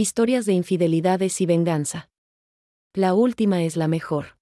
Historias de infidelidades y venganza. La última es la mejor.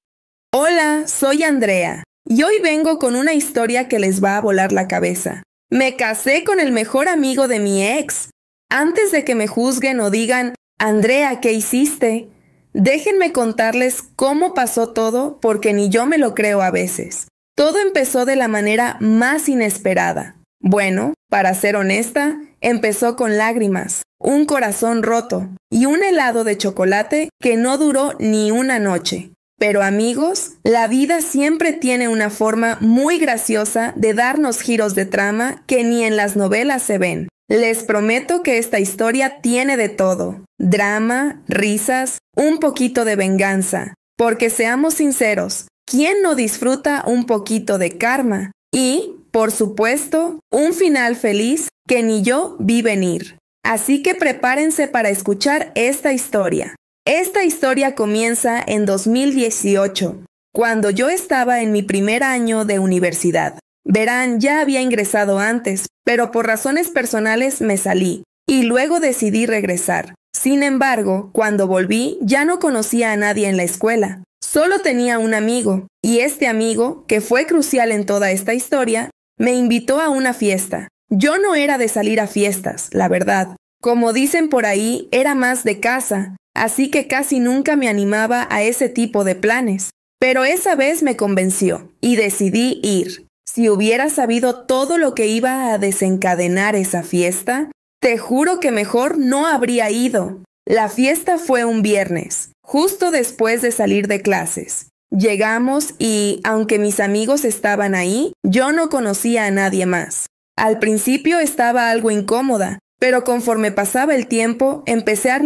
Hola, soy Andrea, y hoy vengo con una historia que les va a volar la cabeza. Me casé con el mejor amigo de mi ex. Antes de que me juzguen o digan, Andrea, ¿qué hiciste? Déjenme contarles cómo pasó todo porque ni yo me lo creo a veces. Todo empezó de la manera más inesperada. Bueno, para ser honesta, empezó con lágrimas, un corazón roto y un helado de chocolate que no duró ni una noche. Pero amigos, la vida siempre tiene una forma muy graciosa de darnos giros de trama que ni en las novelas se ven. Les prometo que esta historia tiene de todo: drama, risas, un poquito de venganza. Porque seamos sinceros, ¿quién no disfruta un poquito de karma? Y, por supuesto, un final feliz que ni yo vi venir. Así que prepárense para escuchar esta historia. Esta historia comienza en 2018, cuando yo estaba en mi primer año de universidad. Verán, ya había ingresado antes, pero por razones personales me salí, y luego decidí regresar. Sin embargo, cuando volví, ya no conocía a nadie en la escuela. Solo tenía un amigo, y este amigo, que fue crucial en toda esta historia, me invitó a una fiesta. Yo no era de salir a fiestas, la verdad. Como dicen por ahí, era más de casa, así que casi nunca me animaba a ese tipo de planes. Pero esa vez me convenció, y decidí ir. Si hubiera sabido todo lo que iba a desencadenar esa fiesta, te juro que mejor no habría ido. La fiesta fue un viernes, justo después de salir de clases. Llegamos y, aunque mis amigos estaban ahí, yo no conocía a nadie más. Al principio estaba algo incómoda, pero conforme pasaba el tiempo, empecé a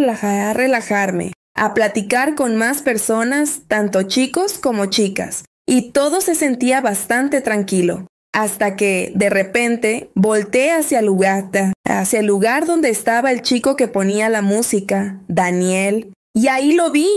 relajarme, a platicar con más personas, tanto chicos como chicas, y todo se sentía bastante tranquilo. Hasta que, de repente, volteé hacia el lugar donde estaba el chico que ponía la música, Daniel, y ahí lo vi.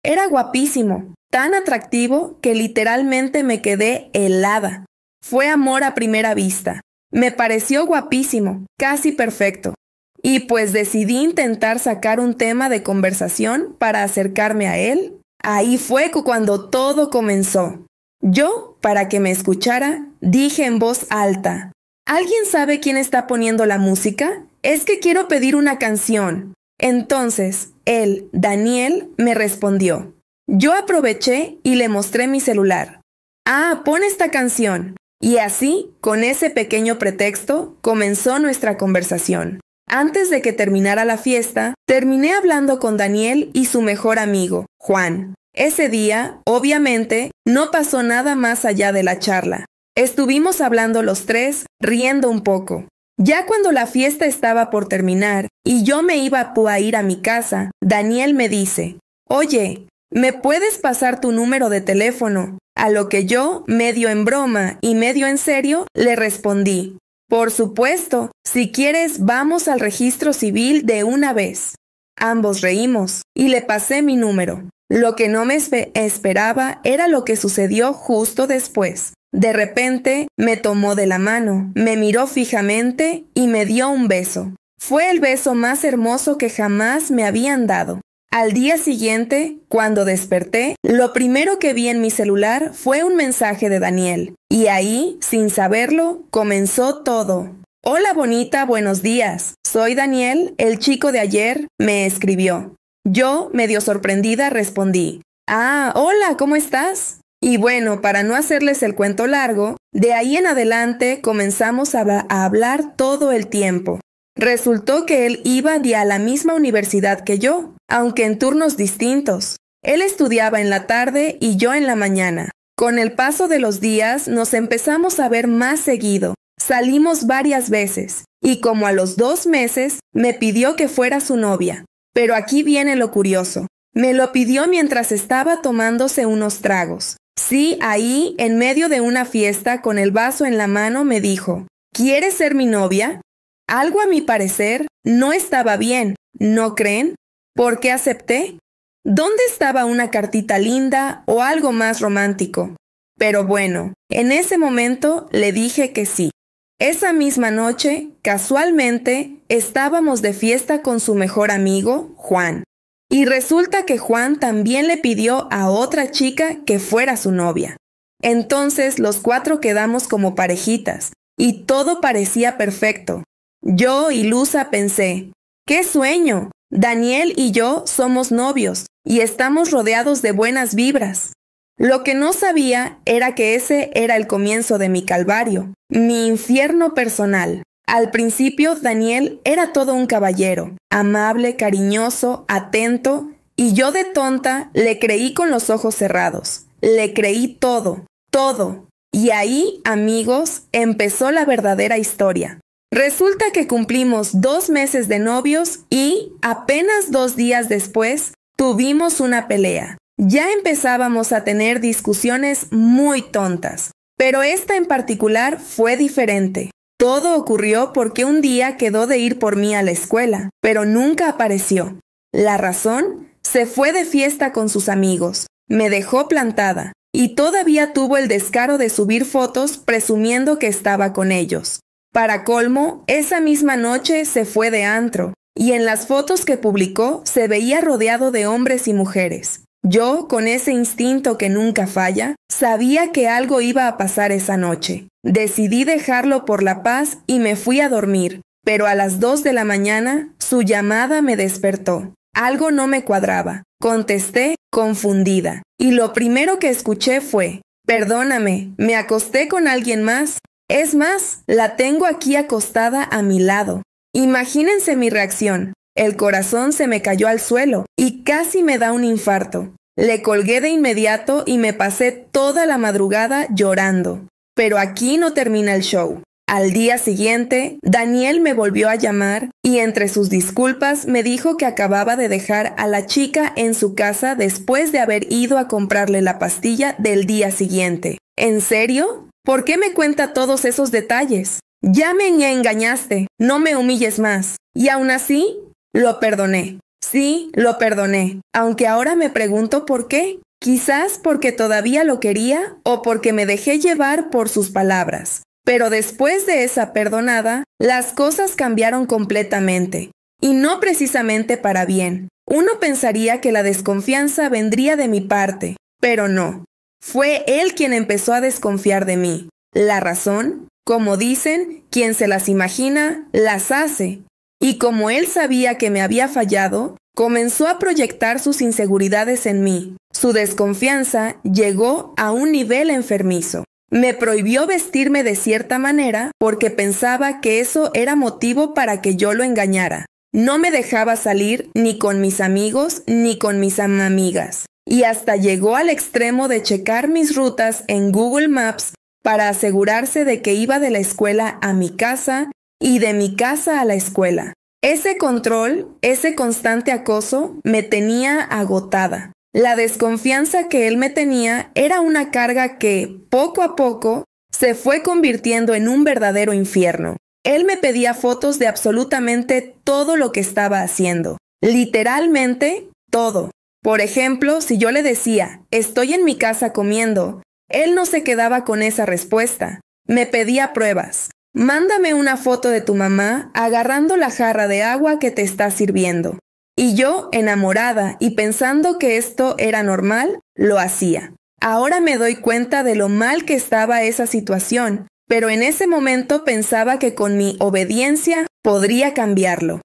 Era guapísimo, tan atractivo que literalmente me quedé helada. Fue amor a primera vista. Me pareció guapísimo, casi perfecto. Y pues decidí intentar sacar un tema de conversación para acercarme a él. Ahí fue cuando todo comenzó. Yo, para que me escuchara, dije en voz alta: ¿alguien sabe quién está poniendo la música? Es que quiero pedir una canción. Entonces, él, Daniel, me respondió. Yo aproveché y le mostré mi celular. Ah, pon esta canción. Y así, con ese pequeño pretexto, comenzó nuestra conversación. Antes de que terminara la fiesta, terminé hablando con Daniel y su mejor amigo, Juan. Ese día, obviamente, no pasó nada más allá de la charla. Estuvimos hablando los tres, riendo un poco. Ya cuando la fiesta estaba por terminar y yo me iba a ir a mi casa, Daniel me dice: Oye, ¿me puedes pasar tu número de teléfono? A lo que yo, medio en broma y medio en serio, le respondí: Por supuesto, si quieres vamos al registro civil de una vez. Ambos reímos y le pasé mi número. Lo que no me esperaba era lo que sucedió justo después. De repente, me tomó de la mano, me miró fijamente y me dio un beso. Fue el beso más hermoso que jamás me habían dado. Al día siguiente, cuando desperté, lo primero que vi en mi celular fue un mensaje de Daniel. Y ahí, sin saberlo, comenzó todo. Hola bonita, buenos días. Soy Daniel, el chico de ayer, me escribió. Yo, medio sorprendida, respondí: Ah, hola, ¿cómo estás? Y bueno, para no hacerles el cuento largo, de ahí en adelante comenzamos a hablar todo el tiempo. Resultó que él iba a la misma universidad que yo, aunque en turnos distintos. Él estudiaba en la tarde y yo en la mañana. Con el paso de los días nos empezamos a ver más seguido. Salimos varias veces, y como a los 2 meses me pidió que fuera su novia. Pero aquí viene lo curioso. Me lo pidió mientras estaba tomándose unos tragos. Sí, ahí, en medio de una fiesta, con el vaso en la mano, me dijo: ¿quieres ser mi novia? Algo a mi parecer no estaba bien, ¿no creen? ¿Por qué acepté? ¿Dónde estaba una cartita linda o algo más romántico? Pero bueno, en ese momento le dije que sí. Esa misma noche, casualmente, estábamos de fiesta con su mejor amigo, Juan. Y resulta que Juan también le pidió a otra chica que fuera su novia. Entonces los 4 quedamos como parejitas, y todo parecía perfecto. Yo, ilusa, pensé, ¡qué sueño! Daniel y yo somos novios, y estamos rodeados de buenas vibras. Lo que no sabía era que ese era el comienzo de mi calvario, mi infierno personal. Al principio, Daniel era todo un caballero, amable, cariñoso, atento, y yo de tonta le creí con los ojos cerrados. Le creí todo, todo. Y ahí, amigos, empezó la verdadera historia. Resulta que cumplimos 2 meses de novios y, apenas 2 días después, tuvimos una pelea. Ya empezábamos a tener discusiones muy tontas, pero esta en particular fue diferente. Todo ocurrió porque un día quedó de ir por mí a la escuela, pero nunca apareció. La razón, se fue de fiesta con sus amigos, me dejó plantada, y todavía tuvo el descaro de subir fotos presumiendo que estaba con ellos. Para colmo, esa misma noche se fue de antro, y en las fotos que publicó se veía rodeado de hombres y mujeres. Yo, con ese instinto que nunca falla, sabía que algo iba a pasar esa noche. Decidí dejarlo por la paz y me fui a dormir, pero a las 2 de la mañana su llamada me despertó. Algo no me cuadraba. Contesté confundida, y lo primero que escuché fue, «Perdóname, ¿me acosté con alguien más? Es más, la tengo aquí acostada a mi lado». Imagínense mi reacción. El corazón se me cayó al suelo y casi me da un infarto. Le colgué de inmediato y me pasé toda la madrugada llorando. Pero aquí no termina el show. Al día siguiente, Daniel me volvió a llamar y entre sus disculpas me dijo que acababa de dejar a la chica en su casa después de haber ido a comprarle la pastilla del día siguiente. ¿En serio? ¿Por qué me cuenta todos esos detalles? Ya me engañaste, no me humilles más. Y aún así, lo perdoné. Sí, lo perdoné, aunque ahora me pregunto por qué. Quizás porque todavía lo quería o porque me dejé llevar por sus palabras. Pero después de esa perdonada, las cosas cambiaron completamente. Y no precisamente para bien. Uno pensaría que la desconfianza vendría de mi parte, pero no. Fue él quien empezó a desconfiar de mí. La razón, como dicen, quien se las imagina, las hace. Y como él sabía que me había fallado, comenzó a proyectar sus inseguridades en mí. Su desconfianza llegó a un nivel enfermizo. Me prohibió vestirme de cierta manera porque pensaba que eso era motivo para que yo lo engañara. No me dejaba salir ni con mis amigos ni con mis amigas. Y hasta llegó al extremo de checar mis rutas en Google Maps para asegurarse de que iba de la escuela a mi casa y de mi casa a la escuela. Ese control, ese constante acoso, me tenía agotada. La desconfianza que él me tenía era una carga que, poco a poco, se fue convirtiendo en un verdadero infierno. Él me pedía fotos de absolutamente todo lo que estaba haciendo. Literalmente, todo. Por ejemplo, si yo le decía, estoy en mi casa comiendo, él no se quedaba con esa respuesta. Me pedía pruebas. Mándame una foto de tu mamá agarrando la jarra de agua que te está sirviendo. Y yo, enamorada y pensando que esto era normal, lo hacía. Ahora me doy cuenta de lo mal que estaba esa situación, pero en ese momento pensaba que con mi obediencia podría cambiarlo.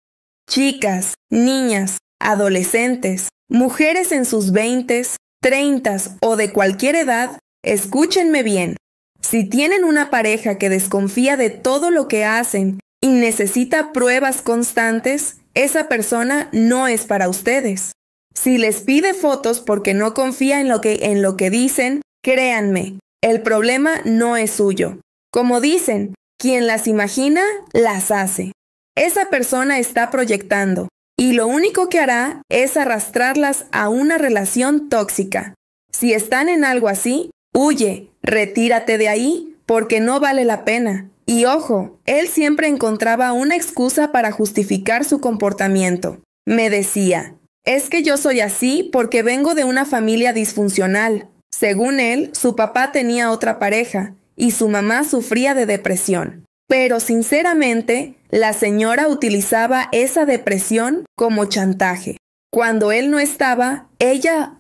Chicas, niñas, adolescentes, mujeres en sus 20s, 30s o de cualquier edad, escúchenme bien. Si tienen una pareja que desconfía de todo lo que hacen y necesita pruebas constantes, esa persona no es para ustedes. Si les pide fotos porque no confía en lo que dicen, créanme, el problema no es suyo. Como dicen, quien las imagina, las hace. Esa persona está proyectando y lo único que hará es arrastrarlas a una relación tóxica. Si están en algo así, huye, retírate de ahí porque no vale la pena. Y ojo, él siempre encontraba una excusa para justificar su comportamiento. Me decía, es que yo soy así porque vengo de una familia disfuncional. Según él, su papá tenía otra pareja y su mamá sufría de depresión. Pero sinceramente, la señora utilizaba esa depresión como chantaje. Cuando él no estaba, ella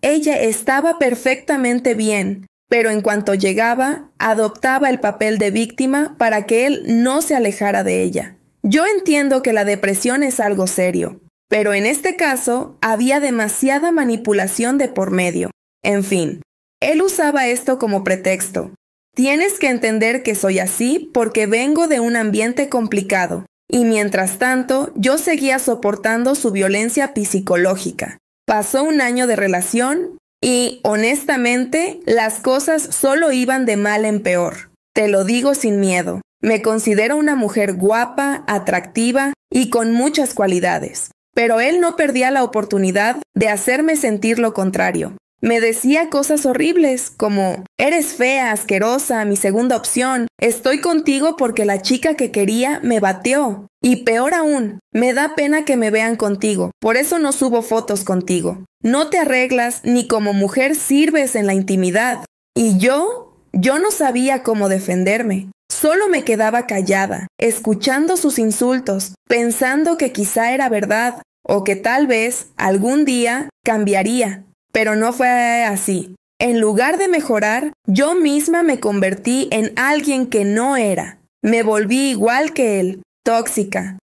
estaba perfectamente bien, pero en cuanto llegaba, adoptaba el papel de víctima para que él no se alejara de ella. Yo entiendo que la depresión es algo serio, pero en este caso había demasiada manipulación de por medio. En fin, él usaba esto como pretexto. Tienes que entender que soy así porque vengo de un ambiente complicado, y mientras tanto yo seguía soportando su violencia psicológica. Pasó un año de relación y, honestamente, las cosas solo iban de mal en peor. Te lo digo sin miedo. Me considero una mujer guapa, atractiva y con muchas cualidades. Pero él no perdía la oportunidad de hacerme sentir lo contrario. Me decía cosas horribles como: eres fea, asquerosa, mi segunda opción, estoy contigo porque la chica que quería me bateó. Y peor aún, me da pena que me vean contigo, por eso no subo fotos contigo. No te arreglas ni como mujer sirves en la intimidad. Y yo no sabía cómo defenderme. Solo me quedaba callada, escuchando sus insultos, pensando que quizá era verdad o que tal vez algún día cambiaría. Pero no fue así. En lugar de mejorar, yo misma me convertí en alguien que no era. Me volví igual que él, tóxica.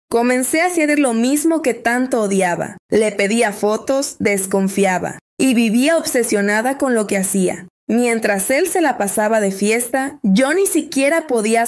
Comencé a hacer lo mismo que tanto odiaba. Le pedía fotos, desconfiaba y vivía obsesionada con lo que hacía. Mientras él se la pasaba de fiesta, yo ni siquiera podía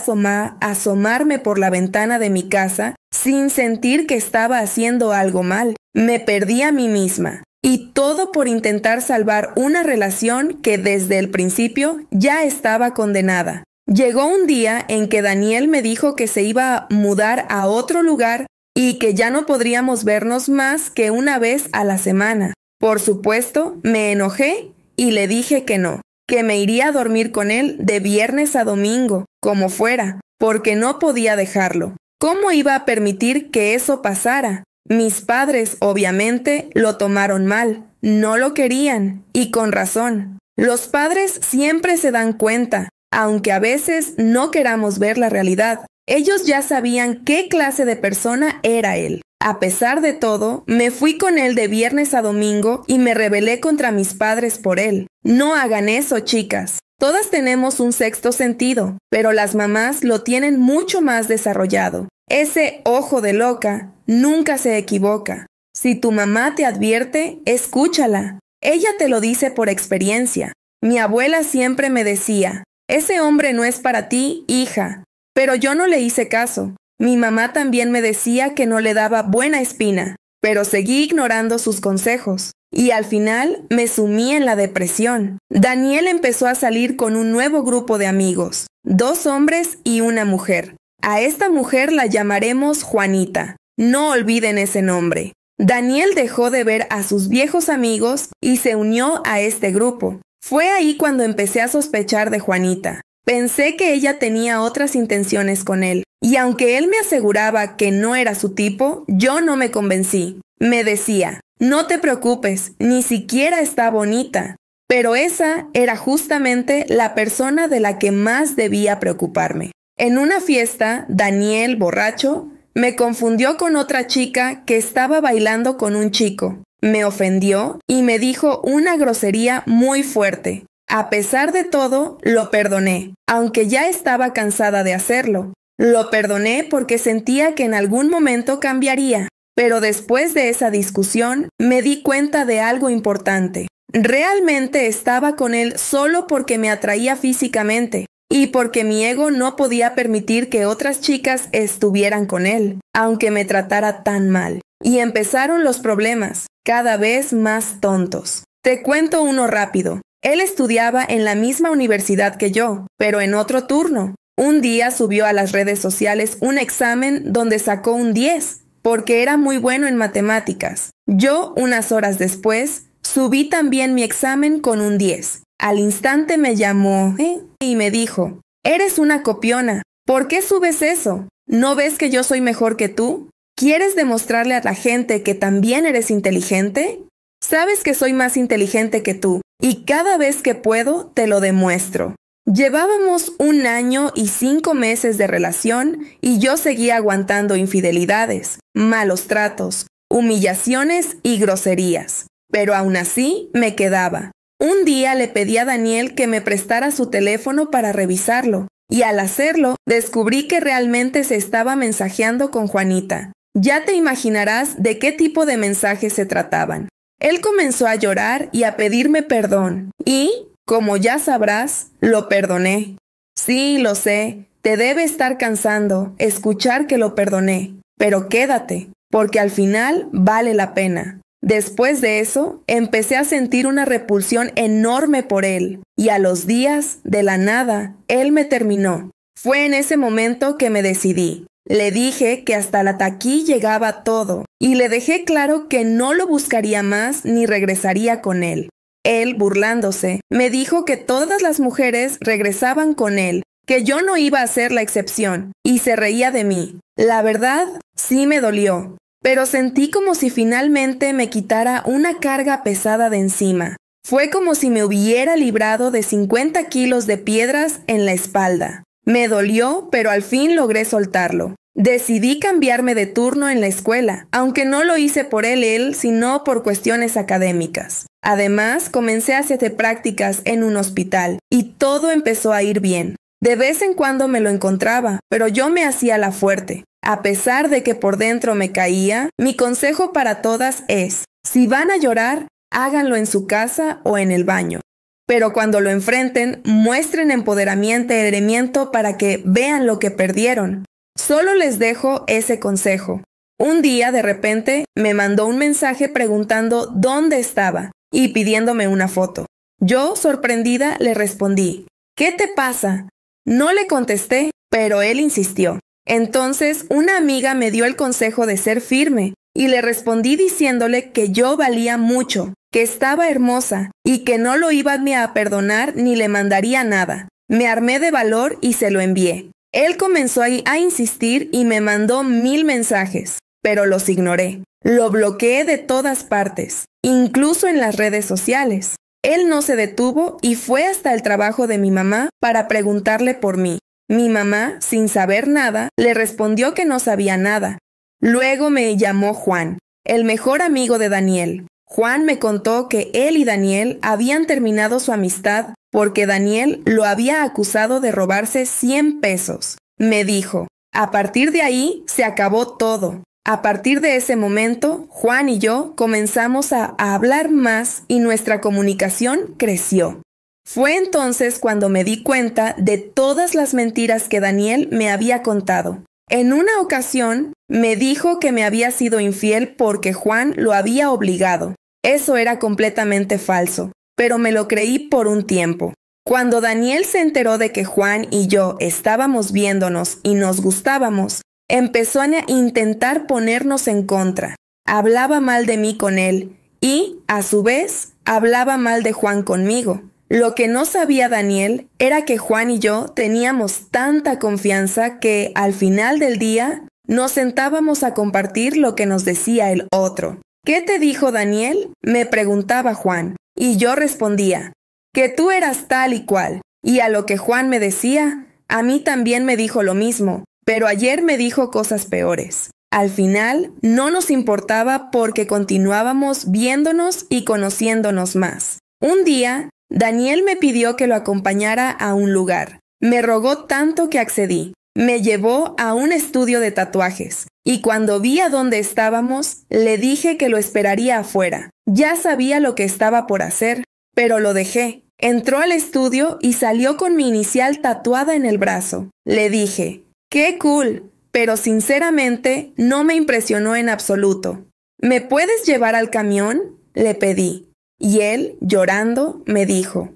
asomarme por la ventana de mi casa sin sentir que estaba haciendo algo mal. Me perdí a mí misma. Y todo por intentar salvar una relación que desde el principio ya estaba condenada. Llegó un día en que Daniel me dijo que se iba a mudar a otro lugar y que ya no podríamos vernos más que una vez a la semana. Por supuesto, me enojé y le dije que no, que me iría a dormir con él de viernes a domingo, como fuera, porque no podía dejarlo. ¿Cómo iba a permitir que eso pasara? Mis padres, obviamente, lo tomaron mal, no lo querían, y con razón. Los padres siempre se dan cuenta, aunque a veces no queramos ver la realidad. Ellos ya sabían qué clase de persona era él. A pesar de todo, me fui con él de viernes a domingo y me rebelé contra mis padres por él. No hagan eso, chicas. Todas tenemos un sexto sentido, pero las mamás lo tienen mucho más desarrollado. Ese ojo de loca nunca se equivoca. Si tu mamá te advierte, escúchala. Ella te lo dice por experiencia. Mi abuela siempre me decía: ese hombre no es para ti, hija. Pero yo no le hice caso. Mi mamá también me decía que no le daba buena espina, pero seguí ignorando sus consejos. Y al final me sumí en la depresión. Daniel empezó a salir con un nuevo grupo de amigos, 2 hombres y una mujer. A esta mujer la llamaremos Juanita. No olviden ese nombre. Daniel dejó de ver a sus viejos amigos y se unió a este grupo. Fue ahí cuando empecé a sospechar de Juanita. Pensé que ella tenía otras intenciones con él, y aunque él me aseguraba que no era su tipo, yo no me convencí. Me decía: no te preocupes, ni siquiera está bonita. Pero esa era justamente la persona de la que más debía preocuparme. En una fiesta, Daniel, borracho, me confundió con otra chica que estaba bailando con un chico. Me ofendió y me dijo una grosería muy fuerte. A pesar de todo, lo perdoné, aunque ya estaba cansada de hacerlo. Lo perdoné porque sentía que en algún momento cambiaría. Pero después de esa discusión, me di cuenta de algo importante. Realmente estaba con él solo porque me atraía físicamente y porque mi ego no podía permitir que otras chicas estuvieran con él, aunque me tratara tan mal. Y empezaron los problemas, cada vez más tontos. Te cuento uno rápido. Él estudiaba en la misma universidad que yo, pero en otro turno. Un día subió a las redes sociales un examen donde sacó un 10, porque era muy bueno en matemáticas. Yo, unas horas después, subí también mi examen con un 10. Al instante me llamó y me dijo: eres una copiona, ¿por qué subes eso? ¿No ves que yo soy mejor que tú? ¿Quieres demostrarle a la gente que también eres inteligente? Sabes que soy más inteligente que tú, y cada vez que puedo te lo demuestro. Llevábamos 1 año y 5 meses de relación y yo seguía aguantando infidelidades, malos tratos, humillaciones y groserías. Pero aún así me quedaba. Un día le pedí a Daniel que me prestara su teléfono para revisarlo, y al hacerlo descubrí que realmente se estaba mensajeando con Juanita. Ya te imaginarás de qué tipo de mensajes se trataban. Él comenzó a llorar y a pedirme perdón, y, como ya sabrás, lo perdoné. Sí, lo sé, te debe estar cansando escuchar que lo perdoné, pero quédate, porque al final vale la pena. Después de eso, empecé a sentir una repulsión enorme por él, y a los días, de la nada, él me terminó. Fue en ese momento que me decidí. Le dije que hasta aquí llegaba todo, y le dejé claro que no lo buscaría más ni regresaría con él. Él, burlándose, me dijo que todas las mujeres regresaban con él, que yo no iba a ser la excepción, y se reía de mí. La verdad, sí me dolió, pero sentí como si finalmente me quitara una carga pesada de encima. Fue como si me hubiera librado de 50 kilos de piedras en la espalda. Me dolió, pero al fin logré soltarlo. Decidí cambiarme de turno en la escuela, aunque no lo hice por él, sino por cuestiones académicas. Además, comencé a hacer prácticas en un hospital, y todo empezó a ir bien. De vez en cuando me lo encontraba, pero yo me hacía la fuerte. A pesar de que por dentro me caía, mi consejo para todas es, si van a llorar, háganlo en su casa o en el baño. Pero cuando lo enfrenten, muestren empoderamiento para que vean lo que perdieron. Solo les dejo ese consejo. Un día, de repente, me mandó un mensaje preguntando dónde estaba y pidiéndome una foto. Yo, sorprendida, le respondí, ¿qué te pasa? No le contesté, pero él insistió. Entonces, una amiga me dio el consejo de ser firme, y le respondí diciéndole que yo valía mucho, que estaba hermosa, y que no lo iba ni a perdonar ni le mandaría nada. Me armé de valor y se lo envié. Él comenzó a insistir y me mandó 1000 mensajes, pero los ignoré. Lo bloqueé de todas partes, incluso en las redes sociales. Él no se detuvo y fue hasta el trabajo de mi mamá para preguntarle por mí. Mi mamá, sin saber nada, le respondió que no sabía nada. Luego me llamó Juan, el mejor amigo de Daniel. Juan me contó que él y Daniel habían terminado su amistad porque Daniel lo había acusado de robarse 100 pesos. Me dijo, a partir de ahí se acabó todo. A partir de ese momento, Juan y yo comenzamos a hablar más y nuestra comunicación creció. Fue entonces cuando me di cuenta de todas las mentiras que Daniel me había contado. En una ocasión, me dijo que me había sido infiel porque Juan lo había obligado. Eso era completamente falso, pero me lo creí por un tiempo. Cuando Daniel se enteró de que Juan y yo estábamos viéndonos y nos gustábamos, empezó a intentar ponernos en contra. Hablaba mal de mí con él y, a su vez, hablaba mal de Juan conmigo. Lo que no sabía Daniel era que Juan y yo teníamos tanta confianza que, al final del día, nos sentábamos a compartir lo que nos decía el otro. ¿Qué te dijo Daniel?, me preguntaba Juan, y yo respondía, que tú eras tal y cual. Y a lo que Juan me decía, a mí también me dijo lo mismo, pero ayer me dijo cosas peores. Al final, no nos importaba porque continuábamos viéndonos y conociéndonos más. Un día, Daniel me pidió que lo acompañara a un lugar. Me rogó tanto que accedí. Me llevó a un estudio de tatuajes, y cuando vi a dónde estábamos, le dije que lo esperaría afuera. Ya sabía lo que estaba por hacer, pero lo dejé. Entró al estudio y salió con mi inicial tatuada en el brazo. Le dije, ¡qué cool! Pero sinceramente no me impresionó en absoluto. ¿Me puedes llevar al camión?, le pedí. Y él, llorando, me dijo,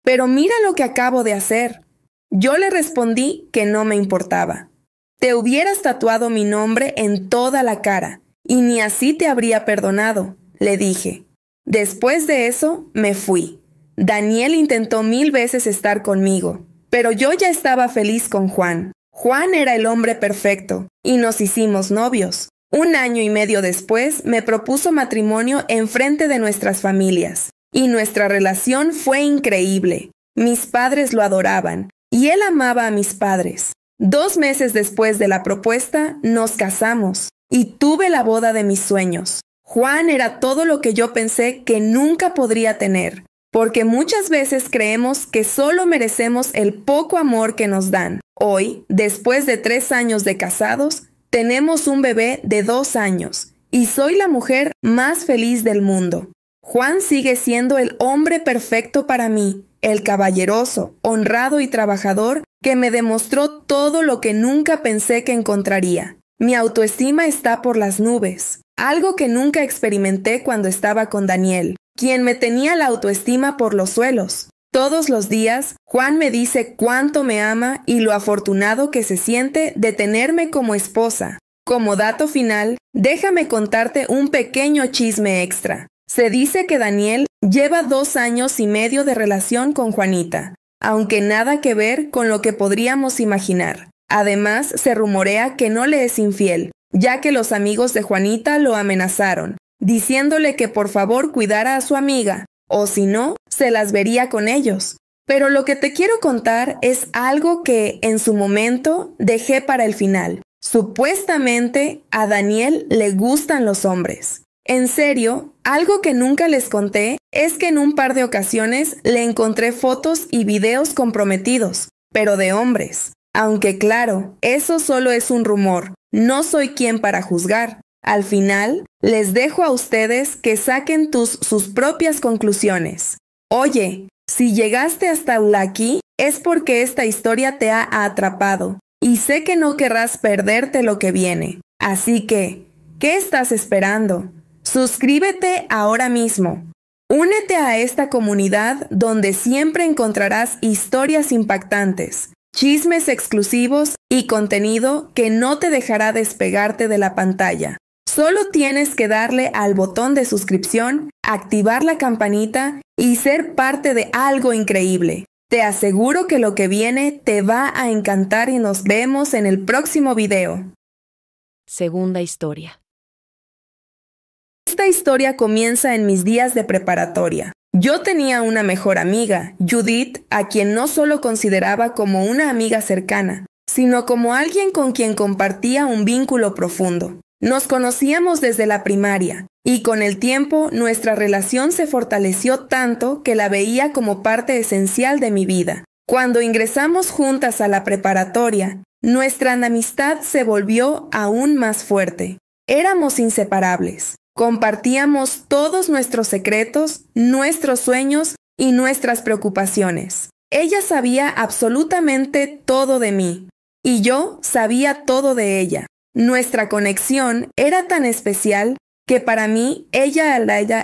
«Pero mira lo que acabo de hacer». Yo le respondí que no me importaba. «Te hubieras tatuado mi nombre en toda la cara, y ni así te habría perdonado», le dije. Después de eso, me fui. Daniel intentó 1000 veces estar conmigo, pero yo ya estaba feliz con Juan. Juan era el hombre perfecto, y nos hicimos novios. 1 año y medio después, me propuso matrimonio enfrente de nuestras familias, y nuestra relación fue increíble. Mis padres lo adoraban, y él amaba a mis padres. 2 meses después de la propuesta, nos casamos, y tuve la boda de mis sueños. Juan era todo lo que yo pensé que nunca podría tener, porque muchas veces creemos que solo merecemos el poco amor que nos dan. Hoy, después de 3 años de casados, tenemos un bebé de 2 años, y soy la mujer más feliz del mundo. Juan sigue siendo el hombre perfecto para mí, el caballeroso, honrado y trabajador que me demostró todo lo que nunca pensé que encontraría. Mi autoestima está por las nubes, algo que nunca experimenté cuando estaba con Daniel, quien me tenía la autoestima por los suelos. Todos los días, Juan me dice cuánto me ama y lo afortunado que se siente de tenerme como esposa. Como dato final, déjame contarte un pequeño chisme extra. Se dice que Daniel lleva 2 años y medio de relación con Juanita, aunque nada que ver con lo que podríamos imaginar. Además, se rumorea que no le es infiel, ya que los amigos de Juanita lo amenazaron, diciéndole que por favor cuidara a su amiga, o si no, se las vería con ellos. Pero lo que te quiero contar es algo que, en su momento, dejé para el final. Supuestamente, a Daniel le gustan los hombres. En serio, algo que nunca les conté es que en un par de ocasiones le encontré fotos y videos comprometidos, pero de hombres. Aunque claro, eso solo es un rumor, no soy quien para juzgar. Al final, les dejo a ustedes que saquen sus propias conclusiones. Oye, si llegaste hasta aquí, es porque esta historia te ha atrapado, y sé que no querrás perderte lo que viene. Así que, ¿qué estás esperando? Suscríbete ahora mismo. Únete a esta comunidad donde siempre encontrarás historias impactantes, chismes exclusivos y contenido que no te dejará despegarte de la pantalla. Solo tienes que darle al botón de suscripción, activar la campanita y ser parte de algo increíble. Te aseguro que lo que viene te va a encantar y nos vemos en el próximo video. Segunda historia. Esta historia comienza en mis días de preparatoria. Yo tenía una mejor amiga, Judith, a quien no solo consideraba como una amiga cercana, sino como alguien con quien compartía un vínculo profundo. Nos conocíamos desde la primaria, y con el tiempo nuestra relación se fortaleció tanto que la veía como parte esencial de mi vida. Cuando ingresamos juntas a la preparatoria, nuestra amistad se volvió aún más fuerte. Éramos inseparables. Compartíamos todos nuestros secretos, nuestros sueños y nuestras preocupaciones. Ella sabía absolutamente todo de mí, y yo sabía todo de ella. Nuestra conexión era tan especial que para mí ella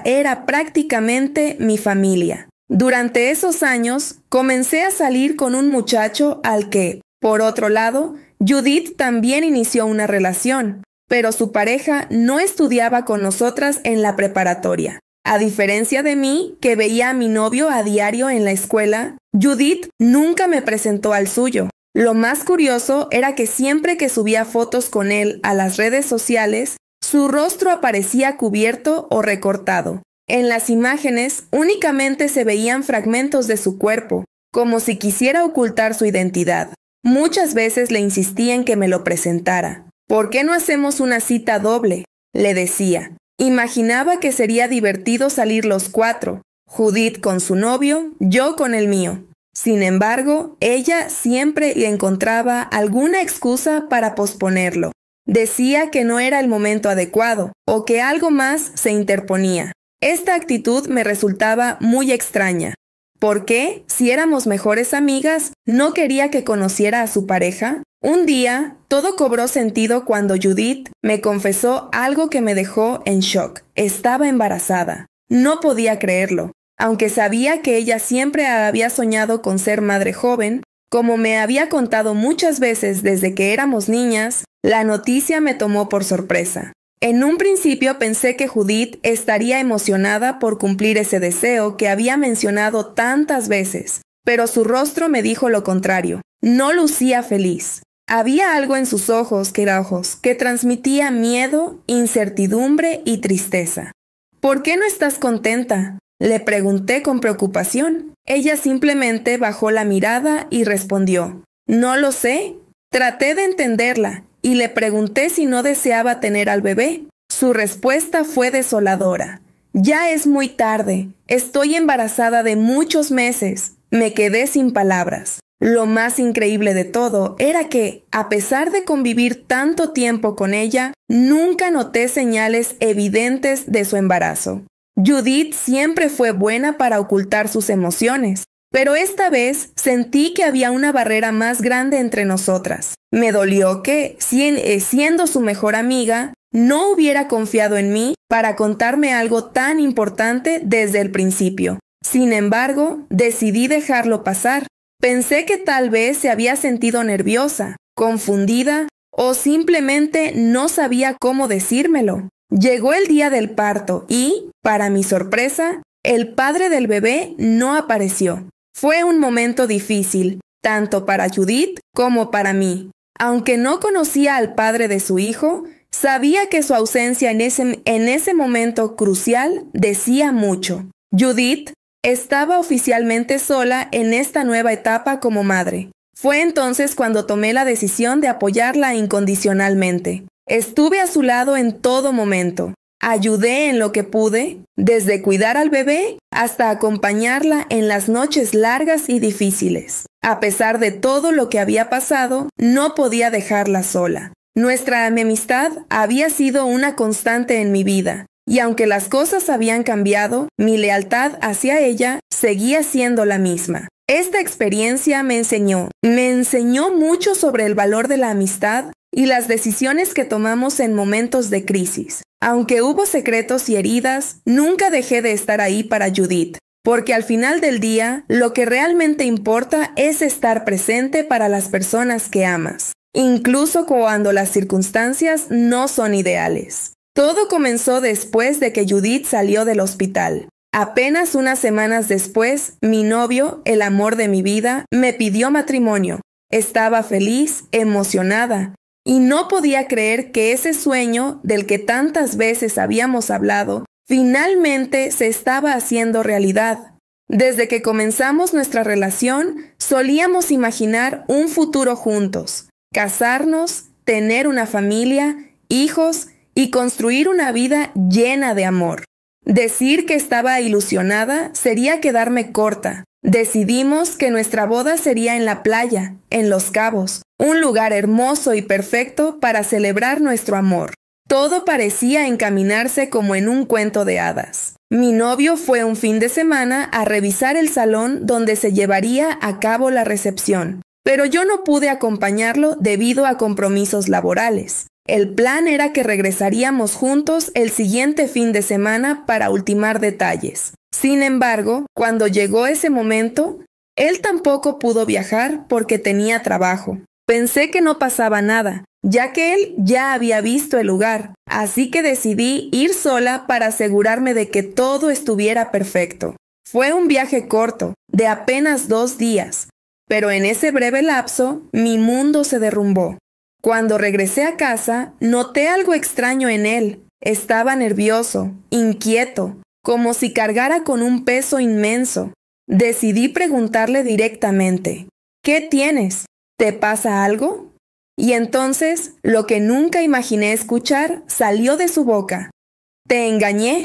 era prácticamente mi familia. Durante esos años comencé a salir con un muchacho al que, por otro lado, Judith también inició una relación, pero su pareja no estudiaba con nosotras en la preparatoria. A diferencia de mí, que veía a mi novio a diario en la escuela, Judith nunca me presentó al suyo. Lo más curioso era que siempre que subía fotos con él a las redes sociales, su rostro aparecía cubierto o recortado. En las imágenes únicamente se veían fragmentos de su cuerpo, como si quisiera ocultar su identidad. Muchas veces le insistí en que me lo presentara. ¿Por qué no hacemos una cita doble?, le decía. Imaginaba que sería divertido salir los 4, Judith con su novio, yo con el mío. Sin embargo, ella siempre encontraba alguna excusa para posponerlo. Decía que no era el momento adecuado o que algo más se interponía. Esta actitud me resultaba muy extraña. ¿Por qué, si éramos mejores amigas, no quería que conociera a su pareja? Un día, todo cobró sentido cuando Judith me confesó algo que me dejó en shock. Estaba embarazada. No podía creerlo. Aunque sabía que ella siempre había soñado con ser madre joven, como me había contado muchas veces desde que éramos niñas, la noticia me tomó por sorpresa. En un principio pensé que Judith estaría emocionada por cumplir ese deseo que había mencionado tantas veces, pero su rostro me dijo lo contrario. No lucía feliz. Había algo en sus ojos que transmitía miedo, incertidumbre y tristeza. ¿Por qué no estás contenta?, Le pregunté con preocupación. Ella simplemente bajó la mirada y respondió: no lo sé. Traté de entenderla y le pregunté si no deseaba tener al bebé. Su respuesta fue desoladora. Ya es muy tarde. Estoy embarazada de muchos meses. Me quedé sin palabras. Lo más increíble de todo era que, a pesar de convivir tanto tiempo con ella, nunca noté señales evidentes de su embarazo. Judith siempre fue buena para ocultar sus emociones, pero esta vez sentí que había una barrera más grande entre nosotras. Me dolió que, siendo su mejor amiga, no hubiera confiado en mí para contarme algo tan importante desde el principio. Sin embargo, decidí dejarlo pasar. Pensé que tal vez se había sentido nerviosa, confundida o simplemente no sabía cómo decírmelo. Llegó el día del parto y, para mi sorpresa, el padre del bebé no apareció. Fue un momento difícil, tanto para Judith como para mí. Aunque no conocía al padre de su hijo, sabía que su ausencia en ese momento crucial decía mucho. Judith estaba oficialmente sola en esta nueva etapa como madre. Fue entonces cuando tomé la decisión de apoyarla incondicionalmente. Estuve a su lado en todo momento. Ayudé en lo que pude, desde cuidar al bebé hasta acompañarla en las noches largas y difíciles. A pesar de todo lo que había pasado, no podía dejarla sola. Nuestra amistad había sido una constante en mi vida. Y aunque las cosas habían cambiado, mi lealtad hacia ella seguía siendo la misma. Esta experiencia me enseñó mucho sobre el valor de la amistad y las decisiones que tomamos en momentos de crisis. Aunque hubo secretos y heridas, nunca dejé de estar ahí para Judith, porque al final del día, lo que realmente importa es estar presente para las personas que amas, incluso cuando las circunstancias no son ideales. Todo comenzó después de que Judith salió del hospital. Apenas unas semanas después, mi novio, el amor de mi vida, me pidió matrimonio. Estaba feliz, emocionada, y no podía creer que ese sueño del que tantas veces habíamos hablado, finalmente se estaba haciendo realidad. Desde que comenzamos nuestra relación, solíamos imaginar un futuro juntos, casarnos, tener una familia, hijos y construir una vida llena de amor. Decir que estaba ilusionada sería quedarme corta. Decidimos que nuestra boda sería en la playa, en Los Cabos, un lugar hermoso y perfecto para celebrar nuestro amor. Todo parecía encaminarse como en un cuento de hadas. Mi novio fue un fin de semana a revisar el salón donde se llevaría a cabo la recepción, pero yo no pude acompañarlo debido a compromisos laborales. El plan era que regresaríamos juntos el siguiente fin de semana para ultimar detalles. Sin embargo, cuando llegó ese momento, él tampoco pudo viajar porque tenía trabajo. Pensé que no pasaba nada, ya que él ya había visto el lugar, así que decidí ir sola para asegurarme de que todo estuviera perfecto. Fue un viaje corto, de apenas 2 días, pero en ese breve lapso, mi mundo se derrumbó. Cuando regresé a casa, noté algo extraño en él. Estaba nervioso, inquieto, como si cargara con un peso inmenso. Decidí preguntarle directamente: ¿qué tienes? ¿Te pasa algo? Y entonces, lo que nunca imaginé escuchar salió de su boca: ¿te engañé?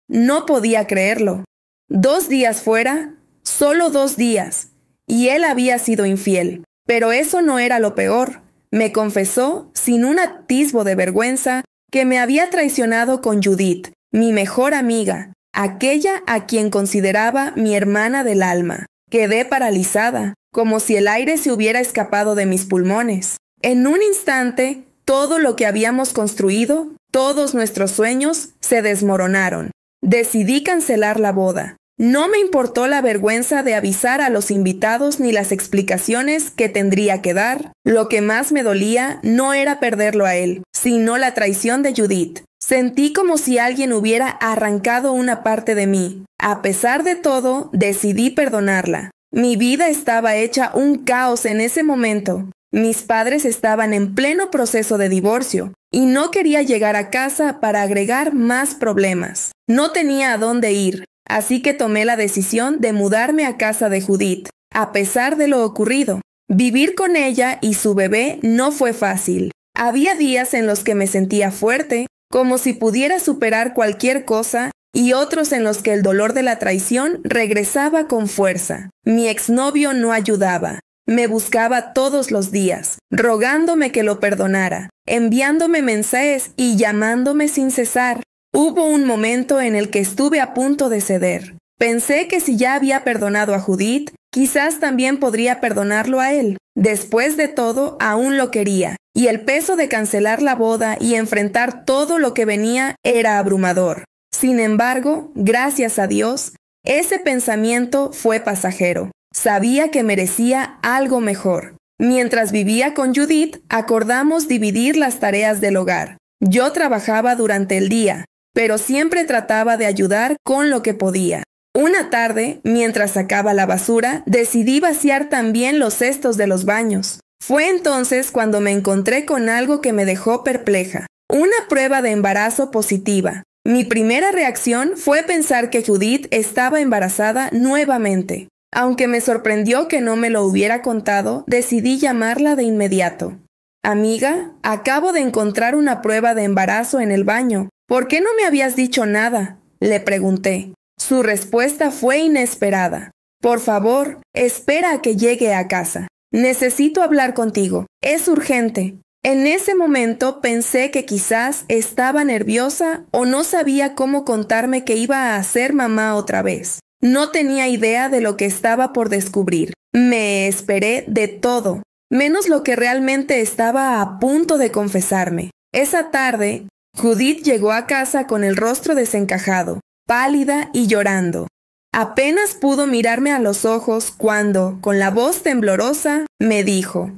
No podía creerlo. 2 días fuera, solo 2 días, y él había sido infiel. Pero eso no era lo peor. Me confesó, sin un atisbo de vergüenza, que me había traicionado con Judith, mi mejor amiga, aquella a quien consideraba mi hermana del alma. Quedé paralizada, como si el aire se hubiera escapado de mis pulmones. En un instante, todo lo que habíamos construido, todos nuestros sueños, se desmoronaron. Decidí cancelar la boda. No me importó la vergüenza de avisar a los invitados ni las explicaciones que tendría que dar. Lo que más me dolía no era perderlo a él, sino la traición de Judith. Sentí como si alguien hubiera arrancado una parte de mí. A pesar de todo, decidí perdonarla. Mi vida estaba hecha un caos en ese momento. Mis padres estaban en pleno proceso de divorcio y no quería llegar a casa para agregar más problemas. No tenía a dónde ir. así que tomé la decisión de mudarme a casa de Judith, a pesar de lo ocurrido. Vivir con ella y su bebé no fue fácil. Había días en los que me sentía fuerte, como si pudiera superar cualquier cosa, y otros en los que el dolor de la traición regresaba con fuerza. Mi exnovio no ayudaba. Me buscaba todos los días, rogándome que lo perdonara, enviándome mensajes y llamándome sin cesar. Hubo un momento en el que estuve a punto de ceder. Pensé que si ya había perdonado a Judith, quizás también podría perdonarlo a él. Después de todo, aún lo quería, y el peso de cancelar la boda y enfrentar todo lo que venía era abrumador. Sin embargo, gracias a Dios, ese pensamiento fue pasajero. Sabía que merecía algo mejor. Mientras vivía con Judith, acordamos dividir las tareas del hogar. Yo trabajaba durante el día, pero siempre trataba de ayudar con lo que podía. Una tarde, mientras sacaba la basura, decidí vaciar también los cestos de los baños. Fue entonces cuando me encontré con algo que me dejó perpleja. Una prueba de embarazo positiva. Mi primera reacción fue pensar que Judith estaba embarazada nuevamente. Aunque me sorprendió que no me lo hubiera contado, decidí llamarla de inmediato. Amiga, acabo de encontrar una prueba de embarazo en el baño. ¿Por qué no me habías dicho nada?, le pregunté. Su respuesta fue inesperada. Por favor, espera a que llegue a casa. Necesito hablar contigo. Es urgente. En ese momento pensé que quizás estaba nerviosa o no sabía cómo contarme que iba a ser mamá otra vez. No tenía idea de lo que estaba por descubrir. Me esperé de todo, menos lo que realmente estaba a punto de confesarme. Esa tarde, Judith llegó a casa con el rostro desencajado, pálida y llorando. Apenas pudo mirarme a los ojos cuando, con la voz temblorosa, me dijo: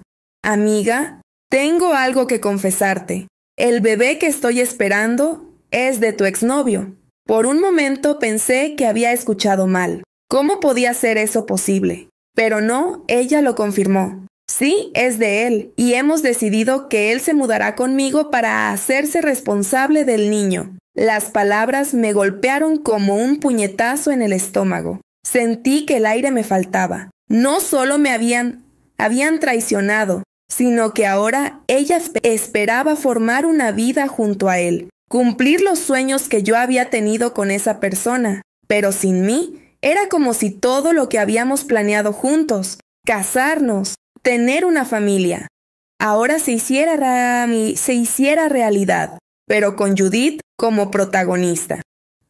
«Amiga, tengo algo que confesarte. El bebé que estoy esperando es de tu exnovio». Por un momento pensé que había escuchado mal. ¿Cómo podía ser eso posible? Pero no, ella lo confirmó. Sí, es de él, y hemos decidido que él se mudará conmigo para hacerse responsable del niño. Las palabras me golpearon como un puñetazo en el estómago. Sentí que el aire me faltaba. No solo me habían traicionado, sino que ahora ella esperaba formar una vida junto a él, cumplir los sueños que yo había tenido con esa persona. Pero sin mí, era como si todo lo que habíamos planeado juntos, casarnos, tener una familia, ahora se hiciera realidad, pero con Judith como protagonista.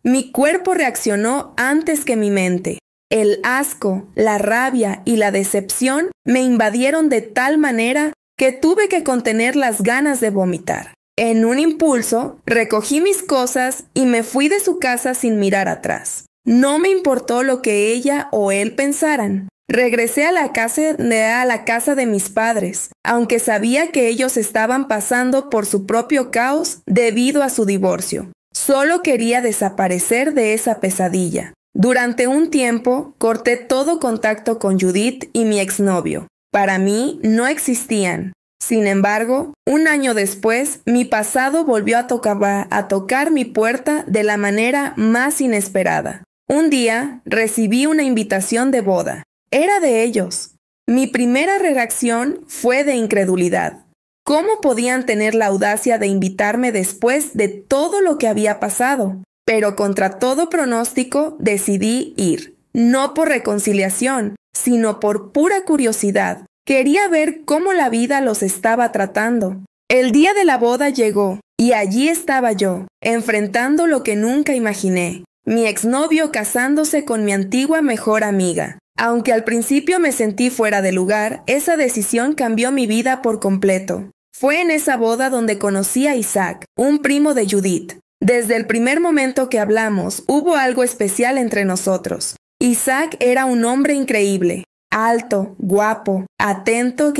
Mi cuerpo reaccionó antes que mi mente. El asco, la rabia y la decepción me invadieron de tal manera que tuve que contener las ganas de vomitar. En un impulso, recogí mis cosas y me fui de su casa sin mirar atrás. No me importó lo que ella o él pensaran. Regresé a la casa de mis padres, aunque sabía que ellos estaban pasando por su propio caos debido a su divorcio. Solo quería desaparecer de esa pesadilla. Durante un tiempo, corté todo contacto con Judith y mi exnovio. Para mí, no existían. Sin embargo, un año después, mi pasado volvió a tocar mi puerta de la manera más inesperada. Un día, recibí una invitación de boda. Era de ellos. Mi primera reacción fue de incredulidad. ¿Cómo podían tener la audacia de invitarme después de todo lo que había pasado? Pero contra todo pronóstico decidí ir. No por reconciliación, sino por pura curiosidad. Quería ver cómo la vida los estaba tratando. El día de la boda llegó, y allí estaba yo, enfrentando lo que nunca imaginé. Mi exnovio casándose con mi antigua mejor amiga. Aunque al principio me sentí fuera de lugar, esa decisión cambió mi vida por completo. Fue en esa boda donde conocí a Isaac, un primo de Judith. Desde el primer momento que hablamos, hubo algo especial entre nosotros. Isaac era un hombre increíble, alto, guapo, atento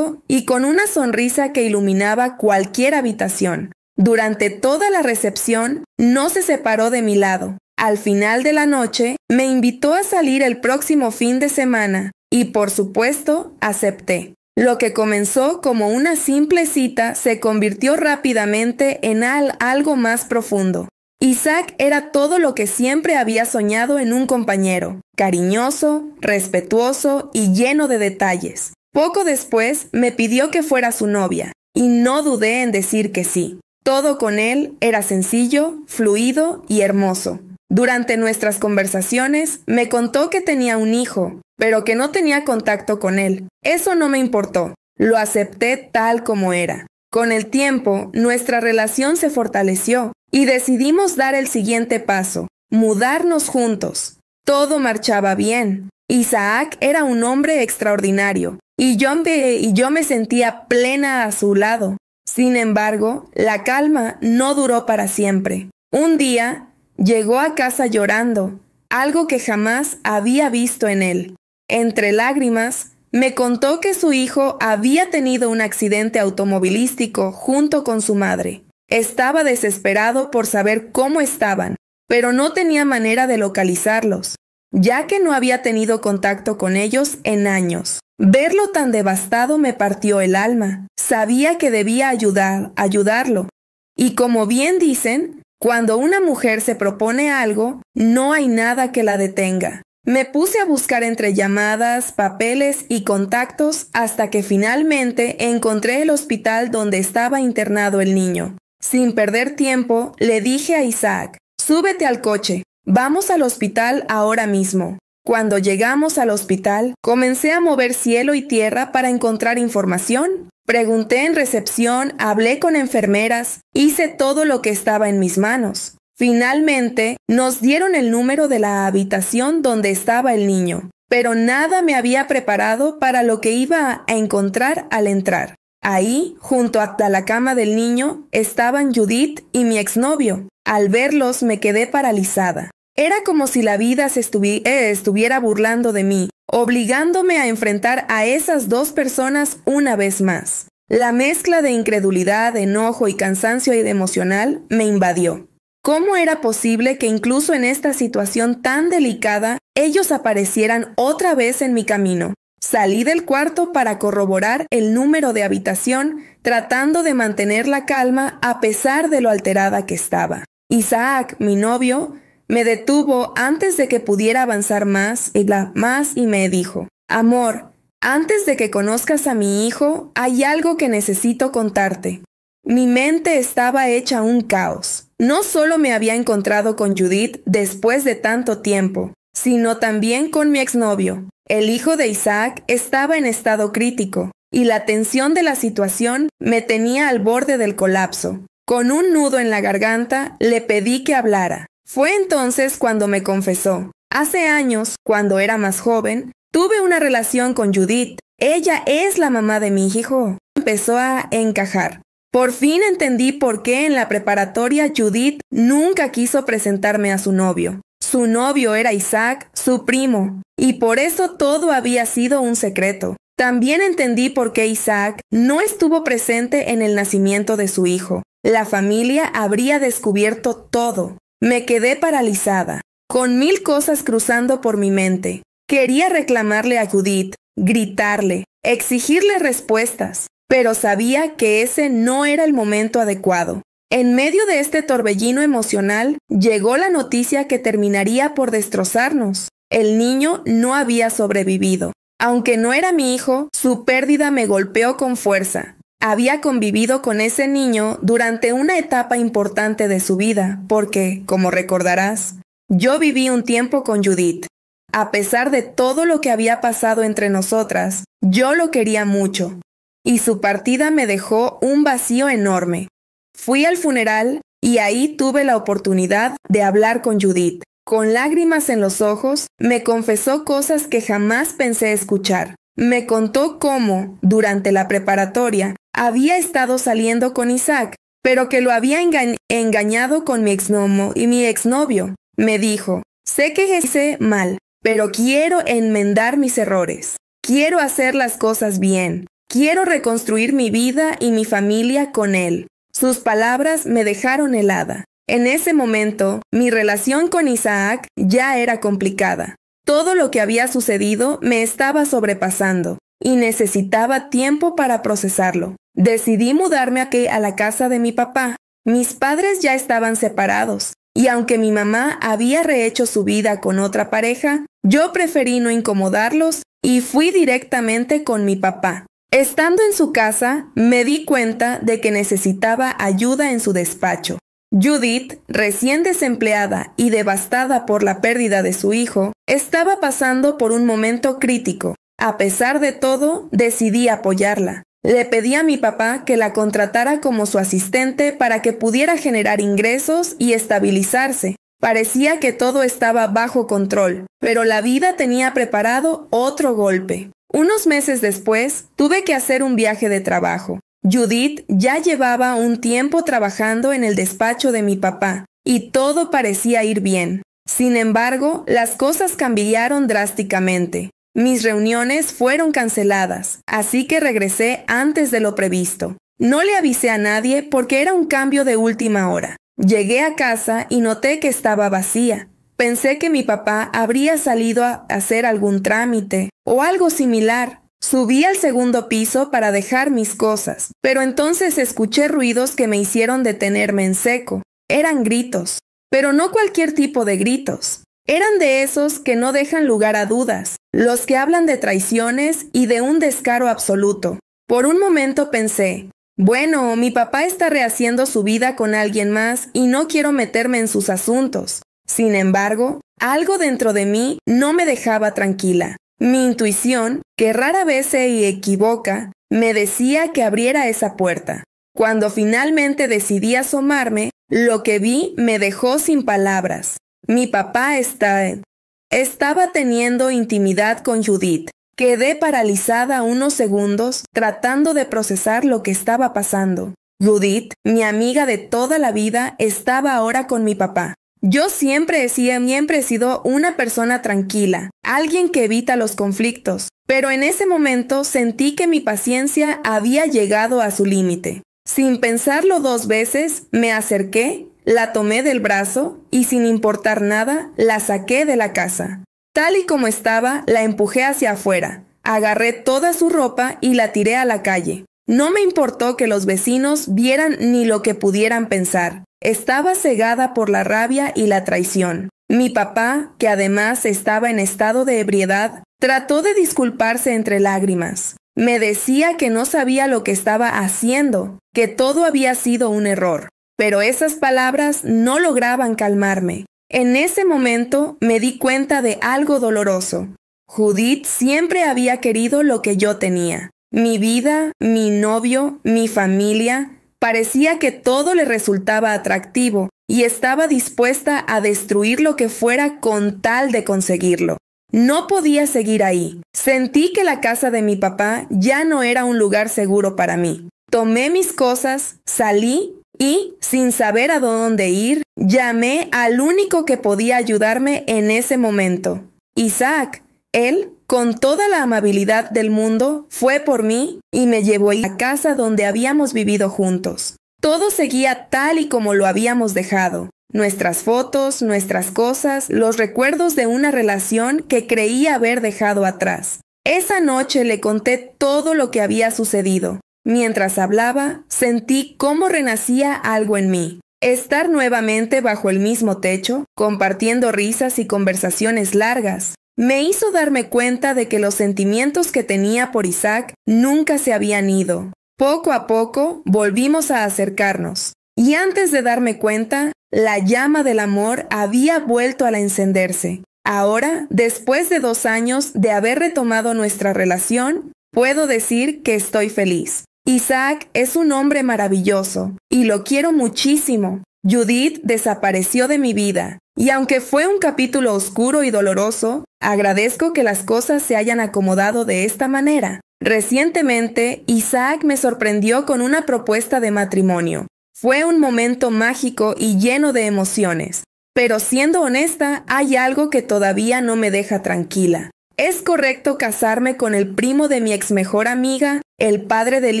y con una sonrisa que iluminaba cualquier habitación. Durante toda la recepción, no se separó de mi lado. Al final de la noche, me invitó a salir el próximo fin de semana y, por supuesto, acepté. Lo que comenzó como una simple cita se convirtió rápidamente en algo más profundo. Isaac era todo lo que siempre había soñado en un compañero, cariñoso, respetuoso y lleno de detalles. Poco después me pidió que fuera su novia, y no dudé en decir que sí. Todo con él era sencillo, fluido y hermoso. Durante nuestras conversaciones me contó que tenía un hijo, pero que no tenía contacto con él. Eso no me importó. Lo acepté tal como era. Con el tiempo, nuestra relación se fortaleció y decidimos dar el siguiente paso, mudarnos juntos. Todo marchaba bien. Isaac era un hombre extraordinario y yo me sentía plena a su lado. Sin embargo, la calma no duró para siempre. Un día, llegó a casa llorando, algo que jamás había visto en él. Entre lágrimas, me contó que su hijo había tenido un accidente automovilístico junto con su madre. Estaba desesperado por saber cómo estaban, pero no tenía manera de localizarlos, ya que no había tenido contacto con ellos en años. Verlo tan devastado me partió el alma. Sabía que debía ayudarlo. Y como bien dicen, cuando una mujer se propone algo, no hay nada que la detenga. Me puse a buscar entre llamadas, papeles y contactos hasta que finalmente encontré el hospital donde estaba internado el niño. Sin perder tiempo, le dije a Isaac, súbete al coche, vamos al hospital ahora mismo. Cuando llegamos al hospital, comencé a mover cielo y tierra para encontrar información. Pregunté en recepción, hablé con enfermeras, hice todo lo que estaba en mis manos. Finalmente, nos dieron el número de la habitación donde estaba el niño, pero nada me había preparado para lo que iba a encontrar al entrar. Ahí, junto a la cama del niño, estaban Judith y mi exnovio. Al verlos me quedé paralizada. Era como si la vida se estuviera burlando de mí, obligándome a enfrentar a esas dos personas una vez más. La mezcla de incredulidad, enojo y cansancio emocional me invadió. ¿Cómo era posible que incluso en esta situación tan delicada, ellos aparecieran otra vez en mi camino? Salí del cuarto para corroborar el número de habitación, tratando de mantener la calma a pesar de lo alterada que estaba. Isaac, mi novio, me detuvo antes de que pudiera avanzar más y me dijo, amor, antes de que conozcas a mi hijo, hay algo que necesito contarte. Mi mente estaba hecha un caos. No solo me había encontrado con Judith después de tanto tiempo, sino también con mi exnovio. El hijo de Isaac estaba en estado crítico, y la tensión de la situación me tenía al borde del colapso. Con un nudo en la garganta, le pedí que hablara. Fue entonces cuando me confesó. Hace años, cuando era más joven, tuve una relación con Judith. Ella es la mamá de mi hijo. Empezó a encajar. Por fin entendí por qué en la preparatoria Judith nunca quiso presentarme a su novio. Su novio era Isaac, su primo, y por eso todo había sido un secreto. También entendí por qué Isaac no estuvo presente en el nacimiento de su hijo. La familia habría descubierto todo. Me quedé paralizada, con 1000 cosas cruzando por mi mente. Quería reclamarle a Judith, gritarle, exigirle respuestas, pero sabía que ese no era el momento adecuado. En medio de este torbellino emocional, llegó la noticia que terminaría por destrozarnos. El niño no había sobrevivido. Aunque no era mi hijo, su pérdida me golpeó con fuerza. Había convivido con ese niño durante una etapa importante de su vida, porque, como recordarás, yo viví un tiempo con Judith. A pesar de todo lo que había pasado entre nosotras, yo lo quería mucho, y su partida me dejó un vacío enorme. Fui al funeral y ahí tuve la oportunidad de hablar con Judith. Con lágrimas en los ojos, me confesó cosas que jamás pensé escuchar. Me contó cómo, durante la preparatoria, había estado saliendo con Isaac, pero que lo había engañado con mi exnovio. Me dijo, sé que hice mal, pero quiero enmendar mis errores. Quiero hacer las cosas bien. Quiero reconstruir mi vida y mi familia con él. Sus palabras me dejaron helada. En ese momento, mi relación con Isaac ya era complicada. Todo lo que había sucedido me estaba sobrepasando y necesitaba tiempo para procesarlo. Decidí mudarme a la casa de mi papá. Mis padres ya estaban separados y aunque mi mamá había rehecho su vida con otra pareja, yo preferí no incomodarlos y fui directamente con mi papá. Estando en su casa, me di cuenta de que necesitaba ayuda en su despacho. Judith, recién desempleada y devastada por la pérdida de su hijo, estaba pasando por un momento crítico. A pesar de todo, decidí apoyarla. Le pedí a mi papá que la contratara como su asistente para que pudiera generar ingresos y estabilizarse. Parecía que todo estaba bajo control, pero la vida tenía preparado otro golpe. Unos meses después, tuve que hacer un viaje de trabajo. Judith ya llevaba un tiempo trabajando en el despacho de mi papá, y todo parecía ir bien. Sin embargo, las cosas cambiaron drásticamente. Mis reuniones fueron canceladas, así que regresé antes de lo previsto. No le avisé a nadie porque era un cambio de última hora. Llegué a casa y noté que estaba vacía. Pensé que mi papá habría salido a hacer algún trámite o algo similar. Subí al segundo piso para dejar mis cosas, pero entonces escuché ruidos que me hicieron detenerme en seco. Eran gritos, pero no cualquier tipo de gritos. Eran de esos que no dejan lugar a dudas, los que hablan de traiciones y de un descaro absoluto. Por un momento pensé, bueno, mi papá está rehaciendo su vida con alguien más y no quiero meterme en sus asuntos. Sin embargo, algo dentro de mí no me dejaba tranquila. Mi intuición, que rara vez se equivoca, me decía que abriera esa puerta. Cuando finalmente decidí asomarme, lo que vi me dejó sin palabras. Mi papá estaba teniendo intimidad con Judith. Quedé paralizada unos segundos tratando de procesar lo que estaba pasando. Judith, mi amiga de toda la vida, estaba ahora con mi papá. Yo siempre he sido una persona tranquila, alguien que evita los conflictos, pero en ese momento sentí que mi paciencia había llegado a su límite. Sin pensarlo dos veces, me acerqué, la tomé del brazo y sin importar nada, la saqué de la casa. Tal y como estaba, la empujé hacia afuera, agarré toda su ropa y la tiré a la calle. No me importó que los vecinos vieran ni lo que pudieran pensar. Estaba cegada por la rabia y la traición. Mi papá, que además estaba en estado de ebriedad, trató de disculparse entre lágrimas. Me decía que no sabía lo que estaba haciendo, que todo había sido un error. Pero esas palabras no lograban calmarme. En ese momento me di cuenta de algo doloroso. Judith siempre había querido lo que yo tenía. Mi vida, mi novio, mi familia. Parecía que todo le resultaba atractivo y estaba dispuesta a destruir lo que fuera con tal de conseguirlo. No podía seguir ahí. Sentí que la casa de mi papá ya no era un lugar seguro para mí. Tomé mis cosas, salí y, sin saber a dónde ir, llamé al único que podía ayudarme en ese momento, Isaac. Él, con toda la amabilidad del mundo, fue por mí y me llevó a la casa donde habíamos vivido juntos. Todo seguía tal y como lo habíamos dejado. Nuestras fotos, nuestras cosas, los recuerdos de una relación que creía haber dejado atrás. Esa noche le conté todo lo que había sucedido. Mientras hablaba, sentí cómo renacía algo en mí. Estar nuevamente bajo el mismo techo, compartiendo risas y conversaciones largas, me hizo darme cuenta de que los sentimientos que tenía por Isaac nunca se habían ido. Poco a poco volvimos a acercarnos, y antes de darme cuenta, la llama del amor había vuelto a encenderse. Ahora, después de 2 años de haber retomado nuestra relación, puedo decir que estoy feliz. Isaac es un hombre maravilloso y lo quiero muchísimo. Judith desapareció de mi vida y aunque fue un capítulo oscuro y doloroso, agradezco que las cosas se hayan acomodado de esta manera. Recientemente, Isaac me sorprendió con una propuesta de matrimonio. Fue un momento mágico y lleno de emociones. Pero siendo honesta, hay algo que todavía no me deja tranquila. ¿Es correcto casarme con el primo de mi ex mejor amiga, el padre del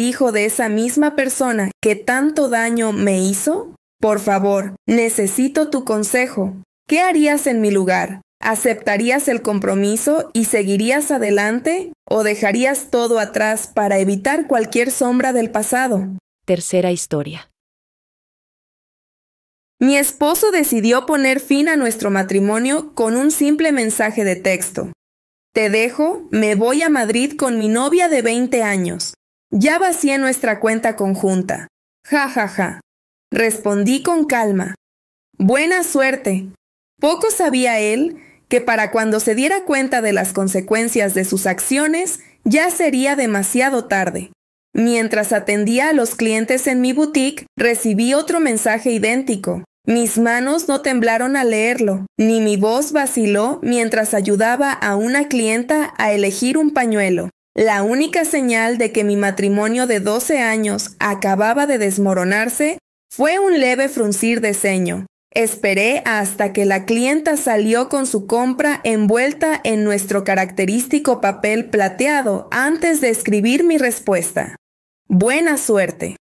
hijo de esa misma persona que tanto daño me hizo? Por favor, necesito tu consejo. ¿Qué harías en mi lugar? ¿Aceptarías el compromiso y seguirías adelante? ¿O dejarías todo atrás para evitar cualquier sombra del pasado? Tercera historia. Mi esposo decidió poner fin a nuestro matrimonio con un simple mensaje de texto. Te dejo, me voy a Madrid con mi novia de 20 años. Ya vacié nuestra cuenta conjunta. Ja, ja, ja. Respondí con calma. Buena suerte. Poco sabía él que para cuando se diera cuenta de las consecuencias de sus acciones, ya sería demasiado tarde. Mientras atendía a los clientes en mi boutique, recibí otro mensaje idéntico. Mis manos no temblaron al leerlo, ni mi voz vaciló mientras ayudaba a una clienta a elegir un pañuelo. La única señal de que mi matrimonio de 12 años acababa de desmoronarse fue un leve fruncir de ceño. Esperé hasta que la clienta salió con su compra envuelta en nuestro característico papel plateado antes de escribir mi respuesta. Buena suerte.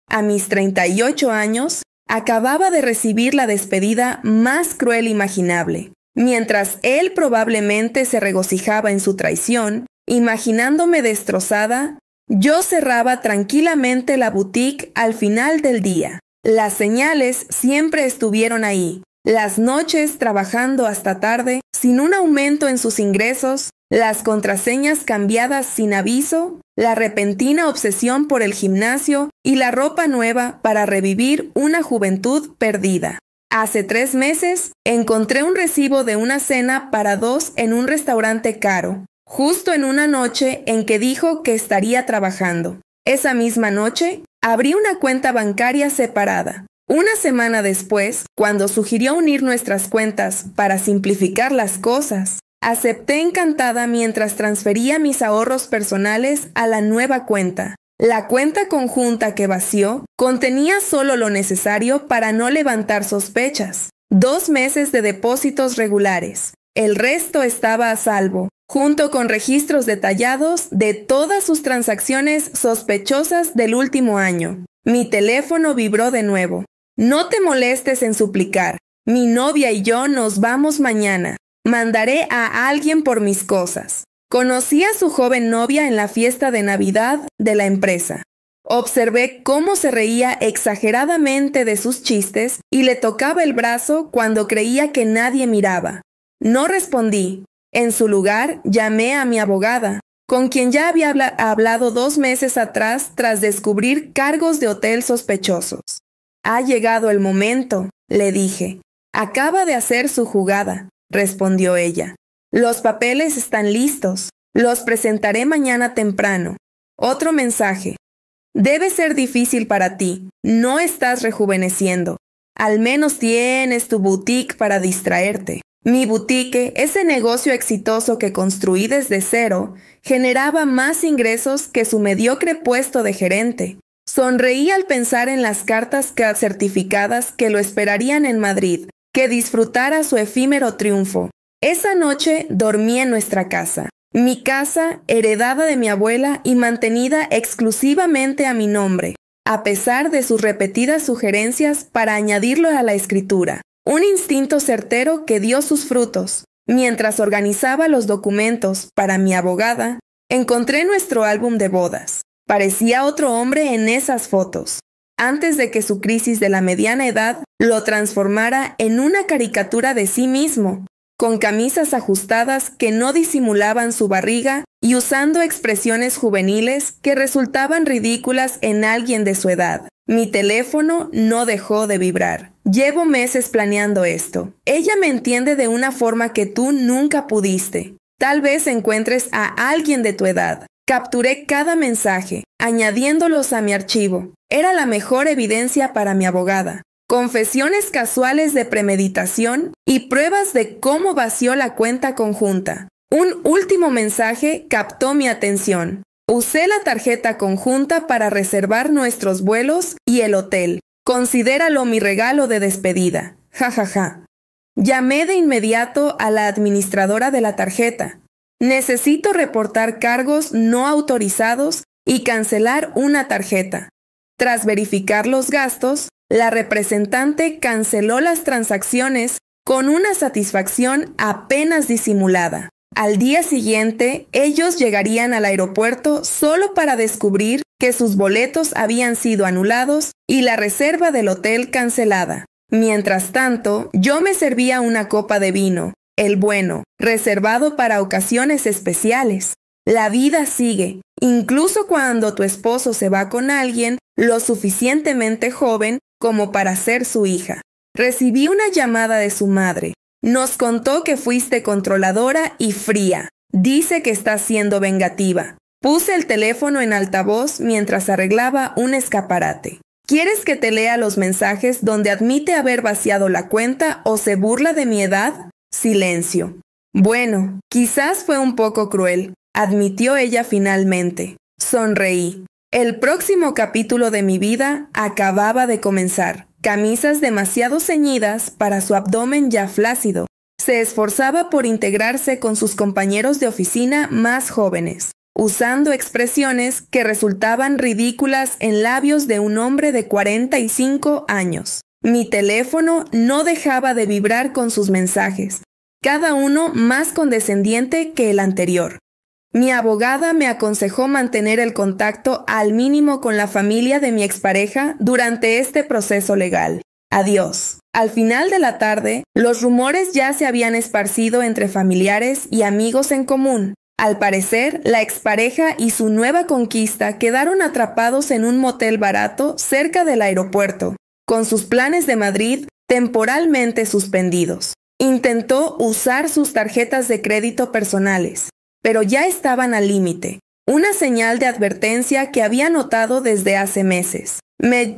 A mis 38 años, acababa de recibir la despedida más cruel imaginable. Mientras él probablemente se regocijaba en su traición, imaginándome destrozada, yo cerraba tranquilamente la boutique al final del día. Las señales siempre estuvieron ahí. Las noches trabajando hasta tarde, sin un aumento en sus ingresos, las contraseñas cambiadas sin aviso, la repentina obsesión por el gimnasio y la ropa nueva para revivir una juventud perdida. Hace 3 meses encontré un recibo de una cena para 2 en un restaurante caro, justo en una noche en que dijo que estaría trabajando. Esa misma noche, abrí una cuenta bancaria separada. Una semana después, cuando sugirió unir nuestras cuentas para simplificar las cosas, acepté encantada mientras transfería mis ahorros personales a la nueva cuenta. La cuenta conjunta que vació contenía solo lo necesario para no levantar sospechas. 2 meses de depósitos regulares. El resto estaba a salvo, junto con registros detallados de todas sus transacciones sospechosas del último año. Mi teléfono vibró de nuevo. No te molestes en suplicar. Mi novia y yo nos vamos mañana. Mandaré a alguien por mis cosas. Conocí a su joven novia en la fiesta de Navidad de la empresa. Observé cómo se reía exageradamente de sus chistes y le tocaba el brazo cuando creía que nadie miraba. No respondí. En su lugar, llamé a mi abogada, con quien ya había hablado 2 meses atrás tras descubrir cargos de hotel sospechosos. Ha llegado el momento, le dije. Acaba de hacer su jugada, respondió ella. Los papeles están listos. Los presentaré mañana temprano. Otro mensaje. Debe ser difícil para ti. No estás rejuveneciendo. Al menos tienes tu boutique para distraerte. Mi boutique, ese negocio exitoso que construí desde cero, generaba más ingresos que su mediocre puesto de gerente. Sonreí al pensar en las cartas certificadas que lo esperarían en Madrid, que disfrutara su efímero triunfo. Esa noche dormí en nuestra casa. Mi casa, heredada de mi abuela y mantenida exclusivamente a mi nombre, a pesar de sus repetidas sugerencias para añadirlo a la escritura. Un instinto certero que dio sus frutos. Mientras organizaba los documentos para mi abogada, encontré nuestro álbum de bodas. Parecía otro hombre en esas fotos, antes de que su crisis de la mediana edad lo transformara en una caricatura de sí mismo, con camisas ajustadas que no disimulaban su barriga y usando expresiones juveniles que resultaban ridículas en alguien de su edad. Mi teléfono no dejó de vibrar. Llevo meses planeando esto. Ella me entiende de una forma que tú nunca pudiste. Tal vez encuentres a alguien de tu edad. Capturé cada mensaje, añadiéndolos a mi archivo. Era la mejor evidencia para mi abogada. Confesiones casuales de premeditación y pruebas de cómo vació la cuenta conjunta. Un último mensaje captó mi atención. Usé la tarjeta conjunta para reservar nuestros vuelos y el hotel. Considéralo mi regalo de despedida. Ja, ja, ja. Llamé de inmediato a la administradora de la tarjeta. Necesito reportar cargos no autorizados y cancelar una tarjeta. Tras verificar los gastos, la representante canceló las transacciones con una satisfacción apenas disimulada. Al día siguiente, ellos llegarían al aeropuerto solo para descubrir que sus boletos habían sido anulados y la reserva del hotel cancelada. Mientras tanto, yo me servía una copa de vino, el bueno, reservado para ocasiones especiales. La vida sigue, incluso cuando tu esposo se va con alguien lo suficientemente joven como para ser su hija. Recibí una llamada de su madre. Nos contó que fuiste controladora y fría. Dice que estás siendo vengativa. Puse el teléfono en altavoz mientras arreglaba un escaparate. ¿Quieres que te lea los mensajes donde admite haber vaciado la cuenta o se burla de mi edad? Silencio. Bueno, quizás fue un poco cruel, admitió ella finalmente. Sonreí. El próximo capítulo de mi vida acababa de comenzar. Camisas demasiado ceñidas para su abdomen ya flácido. Se esforzaba por integrarse con sus compañeros de oficina más jóvenes, usando expresiones que resultaban ridículas en labios de un hombre de 45 años. Mi teléfono no dejaba de vibrar con sus mensajes, cada uno más condescendiente que el anterior. Mi abogada me aconsejó mantener el contacto al mínimo con la familia de mi expareja durante este proceso legal. Adiós. Al final de la tarde, los rumores ya se habían esparcido entre familiares y amigos en común. Al parecer, la expareja y su nueva conquista quedaron atrapados en un motel barato cerca del aeropuerto, con sus planes de Madrid temporalmente suspendidos. Intentó usar sus tarjetas de crédito personales, pero ya estaban al límite, una señal de advertencia que había notado desde hace meses.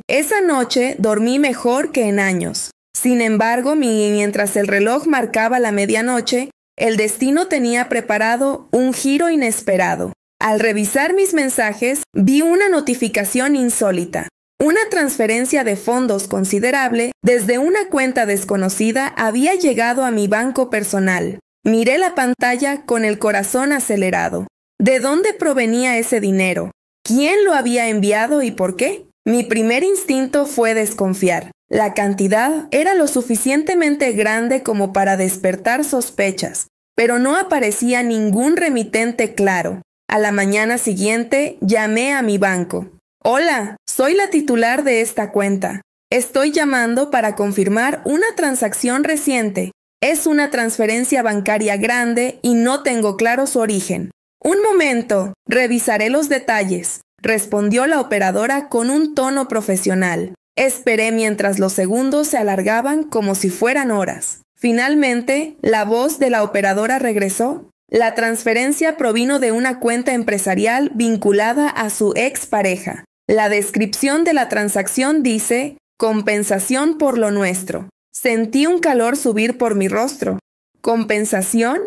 Esa noche dormí mejor que en años. Sin embargo, mientras el reloj marcaba la medianoche, el destino tenía preparado un giro inesperado. Al revisar mis mensajes, vi una notificación insólita. Una transferencia de fondos considerable desde una cuenta desconocida había llegado a mi banco personal. Miré la pantalla con el corazón acelerado. ¿De dónde provenía ese dinero? ¿Quién lo había enviado y por qué? Mi primer instinto fue desconfiar. La cantidad era lo suficientemente grande como para despertar sospechas, pero no aparecía ningún remitente claro. A la mañana siguiente llamé a mi banco. Hola, soy la titular de esta cuenta. Estoy llamando para confirmar una transacción reciente. Es una transferencia bancaria grande y no tengo claro su origen. Un momento, revisaré los detalles, respondió la operadora con un tono profesional. Esperé mientras los segundos se alargaban como si fueran horas. Finalmente, la voz de la operadora regresó. La transferencia provino de una cuenta empresarial vinculada a su expareja. La descripción de la transacción dice: compensación por lo nuestro. Sentí un calor subir por mi rostro. ¿Compensación?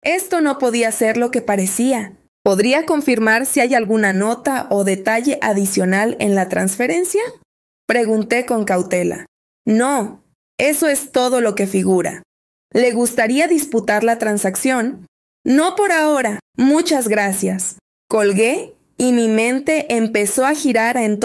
Esto no podía ser lo que parecía. ¿Podría confirmar si hay alguna nota o detalle adicional en la transferencia? Pregunté con cautela. No, eso es todo lo que figura. ¿Le gustaría disputar la transacción? No por ahora, muchas gracias. Colgué y mi mente empezó a girar en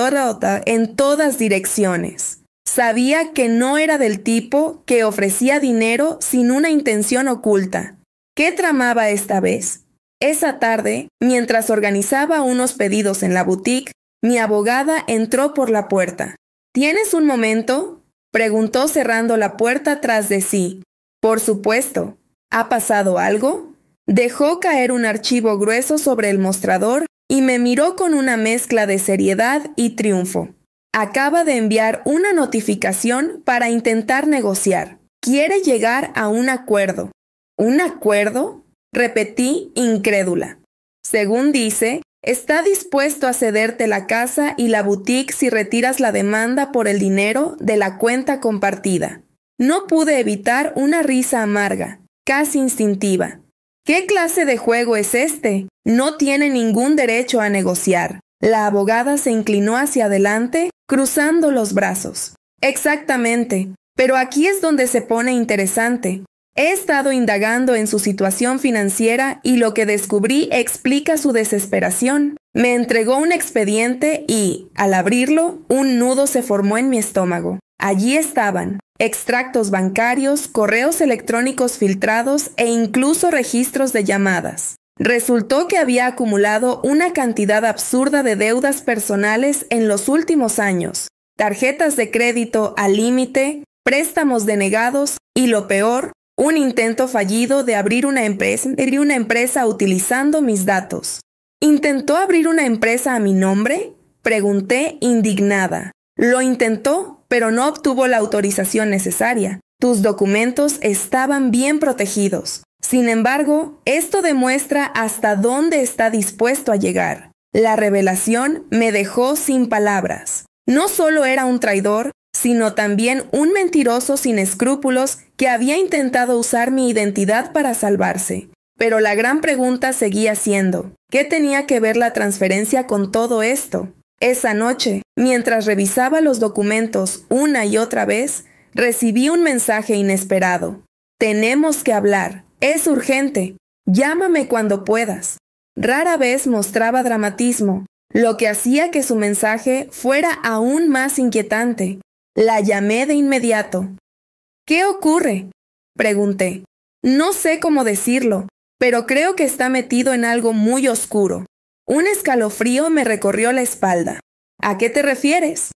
todas direcciones. Sabía que no era del tipo que ofrecía dinero sin una intención oculta. ¿Qué tramaba esta vez? Esa tarde, mientras organizaba unos pedidos en la boutique, mi abogada entró por la puerta. ¿Tienes un momento?, preguntó cerrando la puerta tras de sí. Por supuesto. ¿Ha pasado algo? Dejó caer un archivo grueso sobre el mostrador y me miró con una mezcla de seriedad y triunfo. Acaba de enviar una notificación para intentar negociar. Quiere llegar a un acuerdo. ¿Un acuerdo?, repetí incrédula. Según dice, está dispuesto a cederte la casa y la boutique si retiras la demanda por el dinero de la cuenta compartida. No pude evitar una risa amarga, casi instintiva. ¿Qué clase de juego es este? No tiene ningún derecho a negociar. La abogada se inclinó hacia adelante, cruzando los brazos. Exactamente, pero aquí es donde se pone interesante. He estado indagando en su situación financiera y lo que descubrí explica su desesperación. Me entregó un expediente y, al abrirlo, un nudo se formó en mi estómago. Allí estaban extractos bancarios, correos electrónicos filtrados e incluso registros de llamadas. Resultó que había acumulado una cantidad absurda de deudas personales en los últimos años. Tarjetas de crédito al límite, préstamos denegados y lo peor, un intento fallido de abrir una empresa utilizando mis datos. ¿Intentó abrir una empresa a mi nombre? Pregunté indignada. Lo intentó, pero no obtuvo la autorización necesaria. Tus documentos estaban bien protegidos. Sin embargo, esto demuestra hasta dónde está dispuesto a llegar. La revelación me dejó sin palabras. No solo era un traidor, sino también un mentiroso sin escrúpulos que había intentado usar mi identidad para salvarse. Pero la gran pregunta seguía siendo, ¿qué tenía que ver la transferencia con todo esto? Esa noche, mientras revisaba los documentos una y otra vez, recibí un mensaje inesperado. Tenemos que hablar. Es urgente. Llámame cuando puedas. Rara vez mostraba dramatismo, lo que hacía que su mensaje fuera aún más inquietante. La llamé de inmediato. ¿Qué ocurre?, pregunté. No sé cómo decirlo, pero creo que está metido en algo muy oscuro. Un escalofrío me recorrió la espalda. ¿A qué te refieres?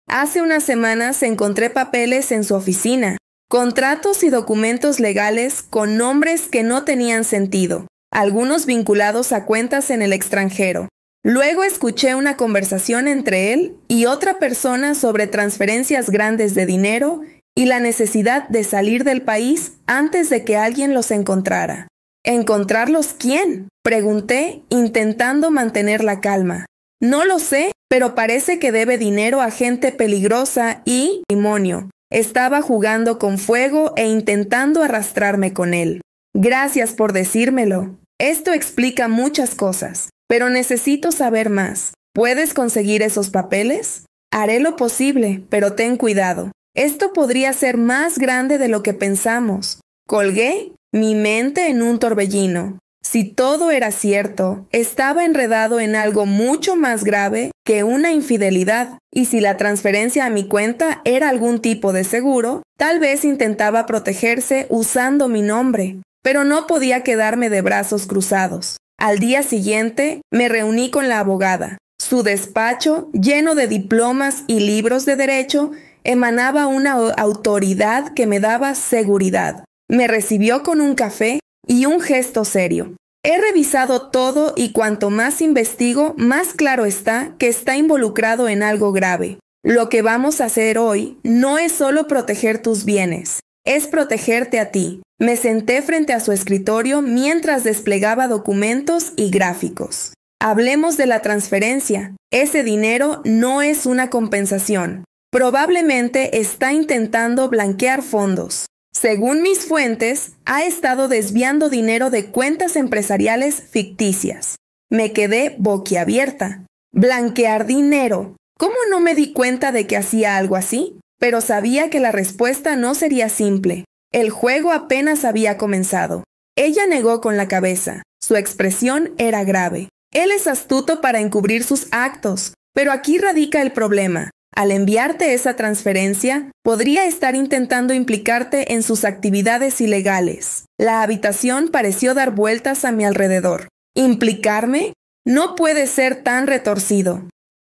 Hace unas semanas encontré papeles en su oficina, contratos y documentos legales con nombres que no tenían sentido, algunos vinculados a cuentas en el extranjero. Luego escuché una conversación entre él y otra persona sobre transferencias grandes de dinero y la necesidad de salir del país antes de que alguien los encontrara. ¿Encontrarlos quién?, pregunté, intentando mantener la calma. No lo sé, pero parece que debe dinero a gente peligrosa y, demonio, estaba jugando con fuego e intentando arrastrarme con él. Gracias por decírmelo. Esto explica muchas cosas, pero necesito saber más. ¿Puedes conseguir esos papeles? Haré lo posible, pero ten cuidado. Esto podría ser más grande de lo que pensamos. Colgué, mi mente en un torbellino. Si todo era cierto, estaba enredado en algo mucho más grave que una infidelidad, y si la transferencia a mi cuenta era algún tipo de seguro, tal vez intentaba protegerse usando mi nombre, pero no podía quedarme de brazos cruzados. Al día siguiente, me reuní con la abogada. Su despacho, lleno de diplomas y libros de derecho, emanaba una autoridad que me daba seguridad. Me recibió con un café y un gesto serio. He revisado todo y cuanto más investigo, más claro está que está involucrado en algo grave. Lo que vamos a hacer hoy no es solo proteger tus bienes, es protegerte a ti. Me senté frente a su escritorio mientras desplegaba documentos y gráficos. Hablemos de la transferencia. Ese dinero no es una compensación. Probablemente está intentando blanquear fondos. Según mis fuentes, ha estado desviando dinero de cuentas empresariales ficticias. Me quedé boquiabierta. ¿Blanquear dinero? ¿Cómo no me di cuenta de que hacía algo así? Pero sabía que la respuesta no sería simple. El juego apenas había comenzado. Ella negó con la cabeza. Su expresión era grave. Él es astuto para encubrir sus actos, pero aquí radica el problema. Al enviarte esa transferencia, podría estar intentando implicarte en sus actividades ilegales. La habitación pareció dar vueltas a mi alrededor. ¿Implicarme? No puede ser tan retorcido.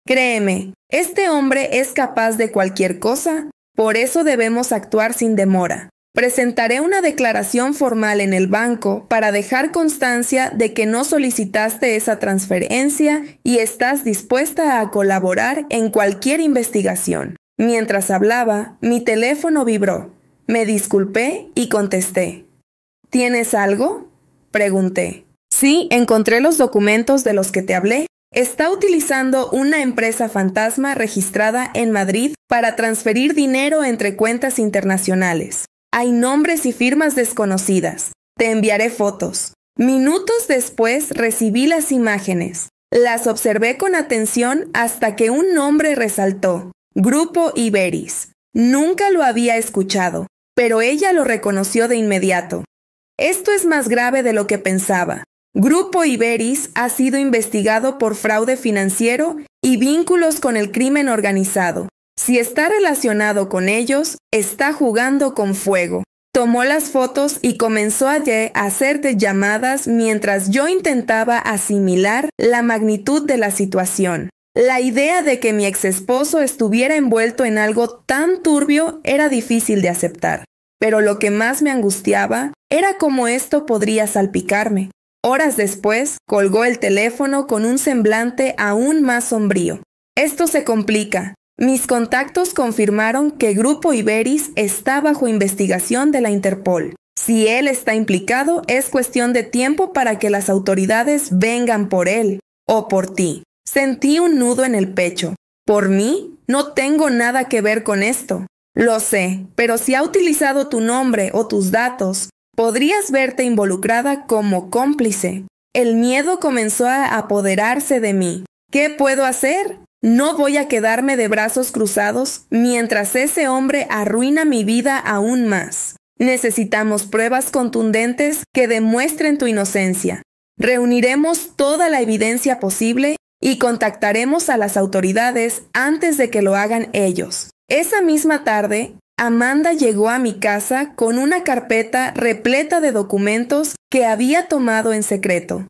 Créeme, este hombre es capaz de cualquier cosa, por eso debemos actuar sin demora. Presentaré una declaración formal en el banco para dejar constancia de que no solicitaste esa transferencia y estás dispuesta a colaborar en cualquier investigación. Mientras hablaba, mi teléfono vibró. Me disculpé y contesté. ¿Tienes algo?, pregunté. Sí, encontré los documentos de los que te hablé. Está utilizando una empresa fantasma registrada en Madrid para transferir dinero entre cuentas internacionales. Hay nombres y firmas desconocidas. Te enviaré fotos. Minutos después recibí las imágenes. Las observé con atención hasta que un nombre resaltó. Grupo Iberis. Nunca lo había escuchado, pero ella lo reconoció de inmediato. Esto es más grave de lo que pensaba. Grupo Iberis ha sido investigado por fraude financiero y vínculos con el crimen organizado. Si está relacionado con ellos, está jugando con fuego. Tomó las fotos y comenzó a hacer llamadas mientras yo intentaba asimilar la magnitud de la situación. La idea de que mi exesposo estuviera envuelto en algo tan turbio era difícil de aceptar, pero lo que más me angustiaba era cómo esto podría salpicarme. Horas después, colgó el teléfono con un semblante aún más sombrío. Esto se complica. Mis contactos confirmaron que Grupo Iberis está bajo investigación de la Interpol. Si él está implicado, es cuestión de tiempo para que las autoridades vengan por él o por ti. Sentí un nudo en el pecho. ¿Por mí? No tengo nada que ver con esto. Lo sé, pero si ha utilizado tu nombre o tus datos, podrías verte involucrada como cómplice. El miedo comenzó a apoderarse de mí. ¿Qué puedo hacer? No voy a quedarme de brazos cruzados mientras ese hombre arruina mi vida aún más. Necesitamos pruebas contundentes que demuestren tu inocencia. Reuniremos toda la evidencia posible y contactaremos a las autoridades antes de que lo hagan ellos. Esa misma tarde, Amanda llegó a mi casa con una carpeta repleta de documentos que había tomado en secreto.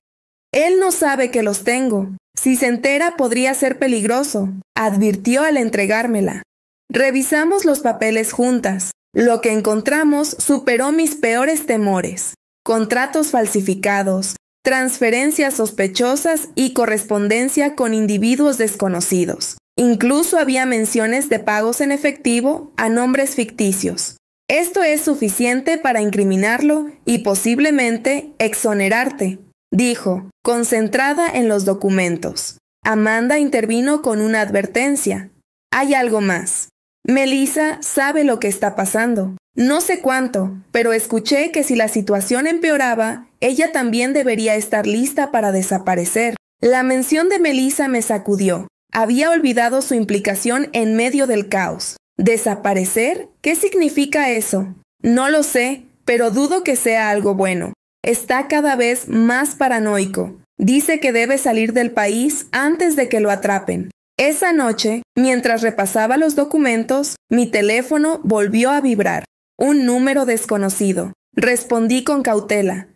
Él no sabe que los tengo. Si se entera podría ser peligroso, advirtió al entregármela. Revisamos los papeles juntas. Lo que encontramos superó mis peores temores. Contratos falsificados, transferencias sospechosas y correspondencia con individuos desconocidos. Incluso había menciones de pagos en efectivo a nombres ficticios. Esto es suficiente para incriminarlo y posiblemente exonerarte, dijo, concentrada en los documentos. Amanda intervino con una advertencia. Hay algo más. Melissa sabe lo que está pasando. No sé cuánto, pero escuché que si la situación empeoraba, ella también debería estar lista para desaparecer. La mención de Melissa me sacudió. Había olvidado su implicación en medio del caos. ¿Desaparecer? ¿Qué significa eso? No lo sé, pero dudo que sea algo bueno. Está cada vez más paranoico. Dice que debe salir del país antes de que lo atrapen. Esa noche, mientras repasaba los documentos, mi teléfono volvió a vibrar. Un número desconocido. Respondí con cautela.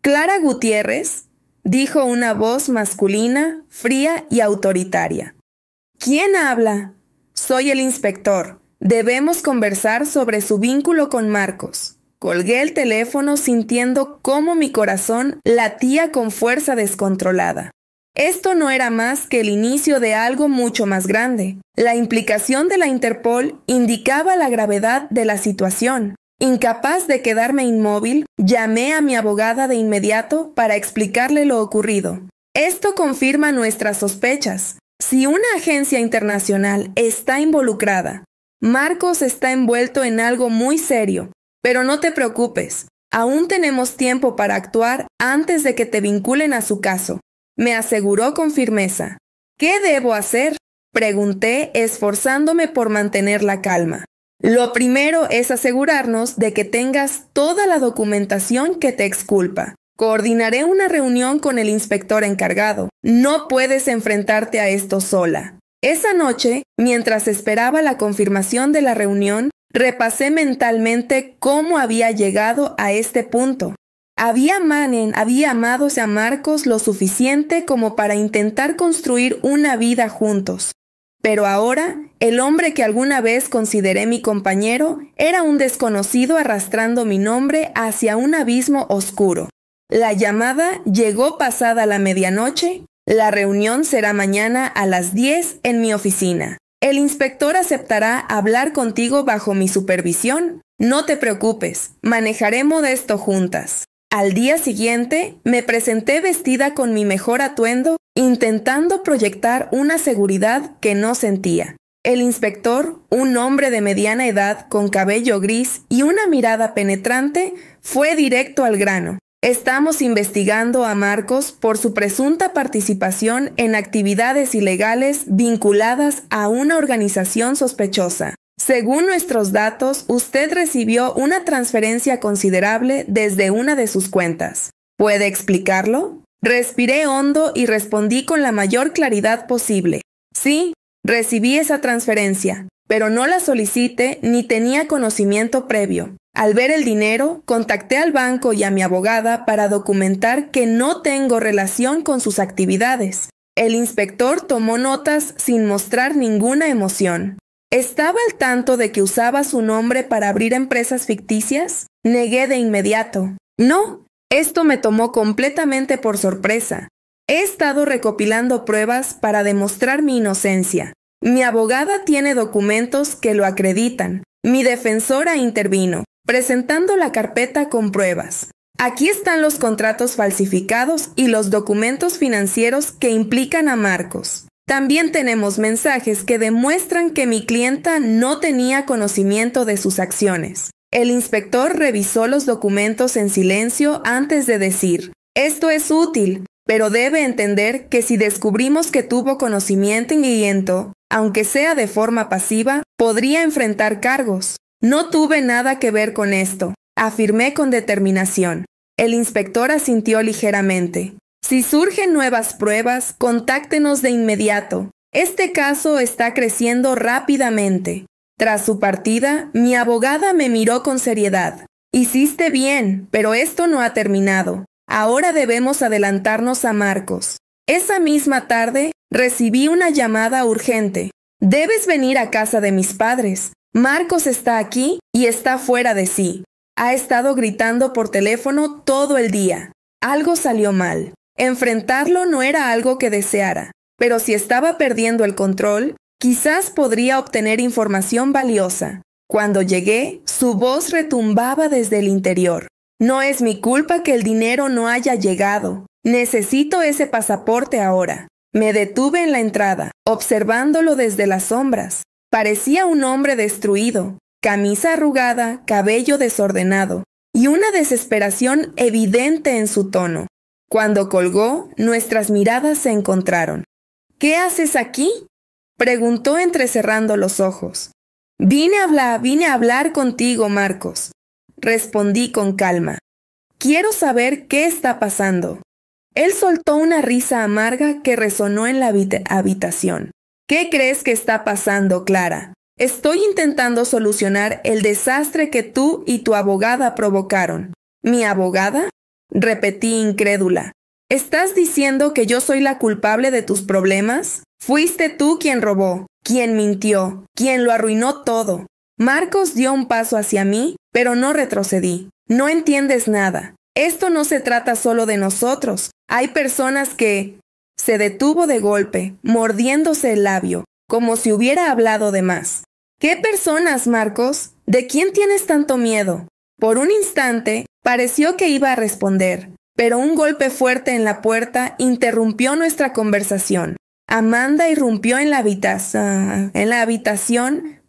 ¿Clara Gutiérrez?, dijo una voz masculina, fría y autoritaria. ¿Quién habla? Soy el inspector. Debemos conversar sobre su vínculo con Marcos. Colgué el teléfono sintiendo cómo mi corazón latía con fuerza descontrolada. Esto no era más que el inicio de algo mucho más grande. La implicación de la Interpol indicaba la gravedad de la situación. Incapaz de quedarme inmóvil, llamé a mi abogada de inmediato para explicarle lo ocurrido. Esto confirma nuestras sospechas. Si una agencia internacional está involucrada, Marcos está envuelto en algo muy serio. Pero no te preocupes, aún tenemos tiempo para actuar antes de que te vinculen a su caso, me aseguró con firmeza. ¿Qué debo hacer?, pregunté, esforzándome por mantener la calma. Lo primero es asegurarnos de que tengas toda la documentación que te exculpa. Coordinaré una reunión con el inspector encargado. No puedes enfrentarte a esto sola. Esa noche, mientras esperaba la confirmación de la reunión, repasé mentalmente cómo había llegado a este punto. Había amado a Marcos lo suficiente como para intentar construir una vida juntos. Pero ahora, el hombre que alguna vez consideré mi compañero era un desconocido arrastrando mi nombre hacia un abismo oscuro. La llamada llegó pasada la medianoche. La reunión será mañana a las 10 en mi oficina. El inspector aceptará hablar contigo bajo mi supervisión. No te preocupes, manejaremos esto juntas. Al día siguiente, me presenté vestida con mi mejor atuendo, intentando proyectar una seguridad que no sentía. El inspector, un hombre de mediana edad con cabello gris y una mirada penetrante, fue directo al grano. Estamos investigando a Marcos por su presunta participación en actividades ilegales vinculadas a una organización sospechosa. Según nuestros datos, usted recibió una transferencia considerable desde una de sus cuentas. ¿Puede explicarlo? Respiré hondo y respondí con la mayor claridad posible. Sí, recibí esa transferencia, pero no la solicité ni tenía conocimiento previo. Al ver el dinero, contacté al banco y a mi abogada para documentar que no tengo relación con sus actividades. El inspector tomó notas sin mostrar ninguna emoción. ¿Estaba al tanto de que usaba su nombre para abrir empresas ficticias? Negué de inmediato. No, esto me tomó completamente por sorpresa. He estado recopilando pruebas para demostrar mi inocencia. Mi abogada tiene documentos que lo acreditan. Mi defensora intervino, presentando la carpeta con pruebas. Aquí están los contratos falsificados y los documentos financieros que implican a Marcos. También tenemos mensajes que demuestran que mi clienta no tenía conocimiento de sus acciones. El inspector revisó los documentos en silencio antes de decir: esto es útil, pero debe entender que si descubrimos que tuvo conocimiento, aunque sea de forma pasiva, podría enfrentar cargos. No tuve nada que ver con esto, afirmé con determinación. El inspector asintió ligeramente. Si surgen nuevas pruebas, contáctenos de inmediato. Este caso está creciendo rápidamente. Tras su partida, mi abogada me miró con seriedad. Hiciste bien, pero esto no ha terminado. Ahora debemos adelantarnos a Marcos. Esa misma tarde, recibí una llamada urgente. Debes venir a casa de mis padres. Marcos está aquí y está fuera de sí. Ha estado gritando por teléfono todo el día. Algo salió mal. Enfrentarlo no era algo que deseara, pero si estaba perdiendo el control, quizás podría obtener información valiosa. Cuando llegué, su voz retumbaba desde el interior. No es mi culpa que el dinero no haya llegado. Necesito ese pasaporte ahora. Me detuve en la entrada, observándolo desde las sombras. Parecía un hombre destruido, camisa arrugada, cabello desordenado, y una desesperación evidente en su tono. Cuando colgó, nuestras miradas se encontraron. ¿Qué haces aquí?, preguntó entrecerrando los ojos. Vine a hablar contigo, Marcos, respondí con calma. Quiero saber qué está pasando. Él soltó una risa amarga que resonó en la habitación. ¿Qué crees que está pasando, Clara? Estoy intentando solucionar el desastre que tú y tu abogada provocaron. ¿Mi abogada?, repetí incrédula. ¿Estás diciendo que yo soy la culpable de tus problemas? Fuiste tú quien robó, quien mintió, quien lo arruinó todo. Marcos dio un paso hacia mí, pero no retrocedí. No entiendes nada. Esto no se trata solo de nosotros. Hay personas que... Se detuvo de golpe, mordiéndose el labio, como si hubiera hablado de más. ¿Qué personas, Marcos? ¿De quién tienes tanto miedo? Por un instante, pareció que iba a responder, pero un golpe fuerte en la puerta interrumpió nuestra conversación. Amanda irrumpió en la habitación,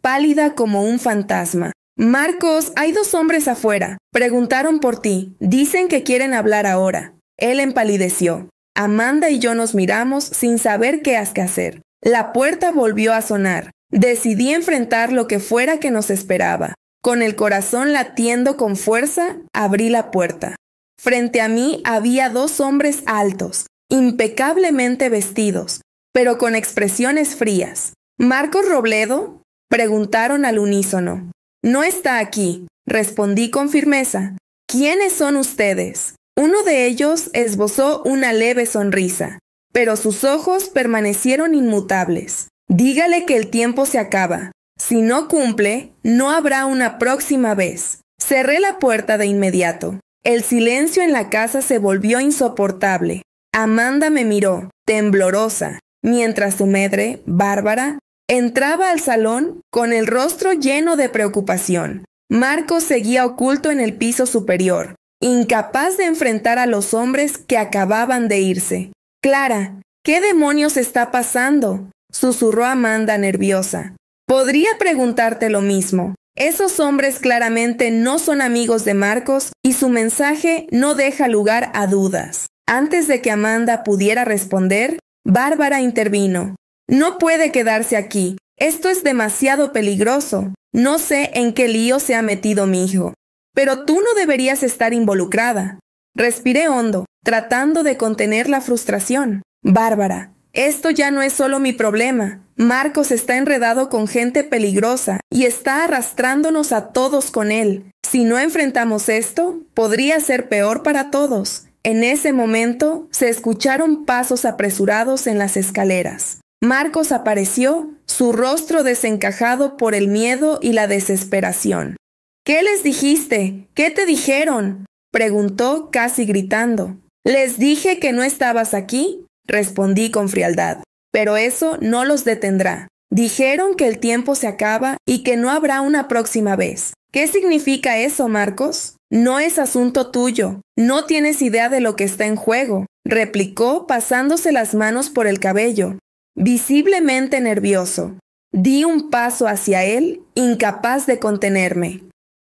pálida como un fantasma. Marcos, hay 2 hombres afuera. Preguntaron por ti. Dicen que quieren hablar ahora. Él empalideció. Amanda y yo nos miramos sin saber qué hacer. La puerta volvió a sonar. Decidí enfrentar lo que fuera que nos esperaba. Con el corazón latiendo con fuerza, abrí la puerta. Frente a mí había 2 hombres altos, impecablemente vestidos, pero con expresiones frías. ¿Marcos Robledo?, preguntaron al unísono. No está aquí, respondí con firmeza. ¿Quiénes son ustedes? Uno de ellos esbozó una leve sonrisa, pero sus ojos permanecieron inmutables. Dígale que el tiempo se acaba. Si no cumple, no habrá una próxima vez. Cerré la puerta de inmediato. El silencio en la casa se volvió insoportable. Amanda me miró, temblorosa, mientras su madre, Bárbara, entraba al salón con el rostro lleno de preocupación. Marcos seguía oculto en el piso superior, incapaz de enfrentar a los hombres que acababan de irse. Clara, ¿qué demonios está pasando?, susurró Amanda nerviosa. Podría preguntarte lo mismo. Esos hombres claramente no son amigos de Marcos y su mensaje no deja lugar a dudas. Antes de que Amanda pudiera responder, Bárbara intervino. No puede quedarse aquí. Esto es demasiado peligroso. No sé en qué lío se ha metido mi hijo. Pero tú no deberías estar involucrada. Respiré hondo, tratando de contener la frustración. Bárbara, esto ya no es solo mi problema. Marcos está enredado con gente peligrosa y está arrastrándonos a todos con él. Si no enfrentamos esto, podría ser peor para todos. En ese momento se escucharon pasos apresurados en las escaleras. Marcos apareció, su rostro desencajado por el miedo y la desesperación. ¿Qué les dijiste? ¿Qué te dijeron?, preguntó casi gritando. «Les dije que no estabas aquí», respondí con frialdad. «Pero eso no los detendrá. Dijeron que el tiempo se acaba y que no habrá una próxima vez». «¿Qué significa eso, Marcos?» «No es asunto tuyo. No tienes idea de lo que está en juego», replicó pasándose las manos por el cabello, visiblemente nervioso. Di un paso hacia él, incapaz de contenerme.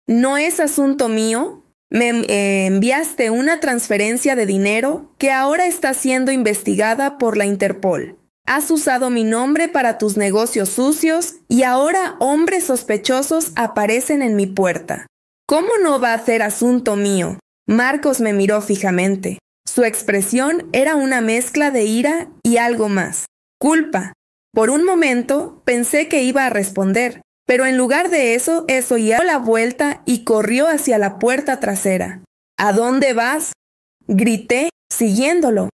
«¿No es asunto mío? Me enviaste una transferencia de dinero que ahora está siendo investigada por la Interpol. Has usado mi nombre para tus negocios sucios y ahora hombres sospechosos aparecen en mi puerta. ¿Cómo no va a ser asunto mío?». Marcos me miró fijamente. Su expresión era una mezcla de ira y algo más. Culpa. Por un momento pensé que iba a responder, pero en lugar de eso dio la vuelta y corrió hacia la puerta trasera. «¿A dónde vas?», grité, siguiéndolo.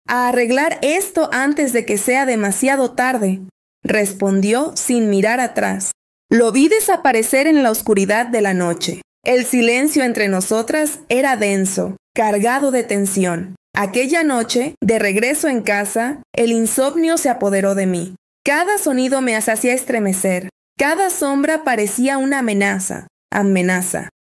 «A arreglar esto antes de que sea demasiado tarde», respondió sin mirar atrás. Lo vi desaparecer en la oscuridad de la noche. El silencio entre nosotras era denso, cargado de tensión. Aquella noche, de regreso en casa, el insomnio se apoderó de mí. Cada sonido me hacía estremecer. Cada sombra parecía una amenaza.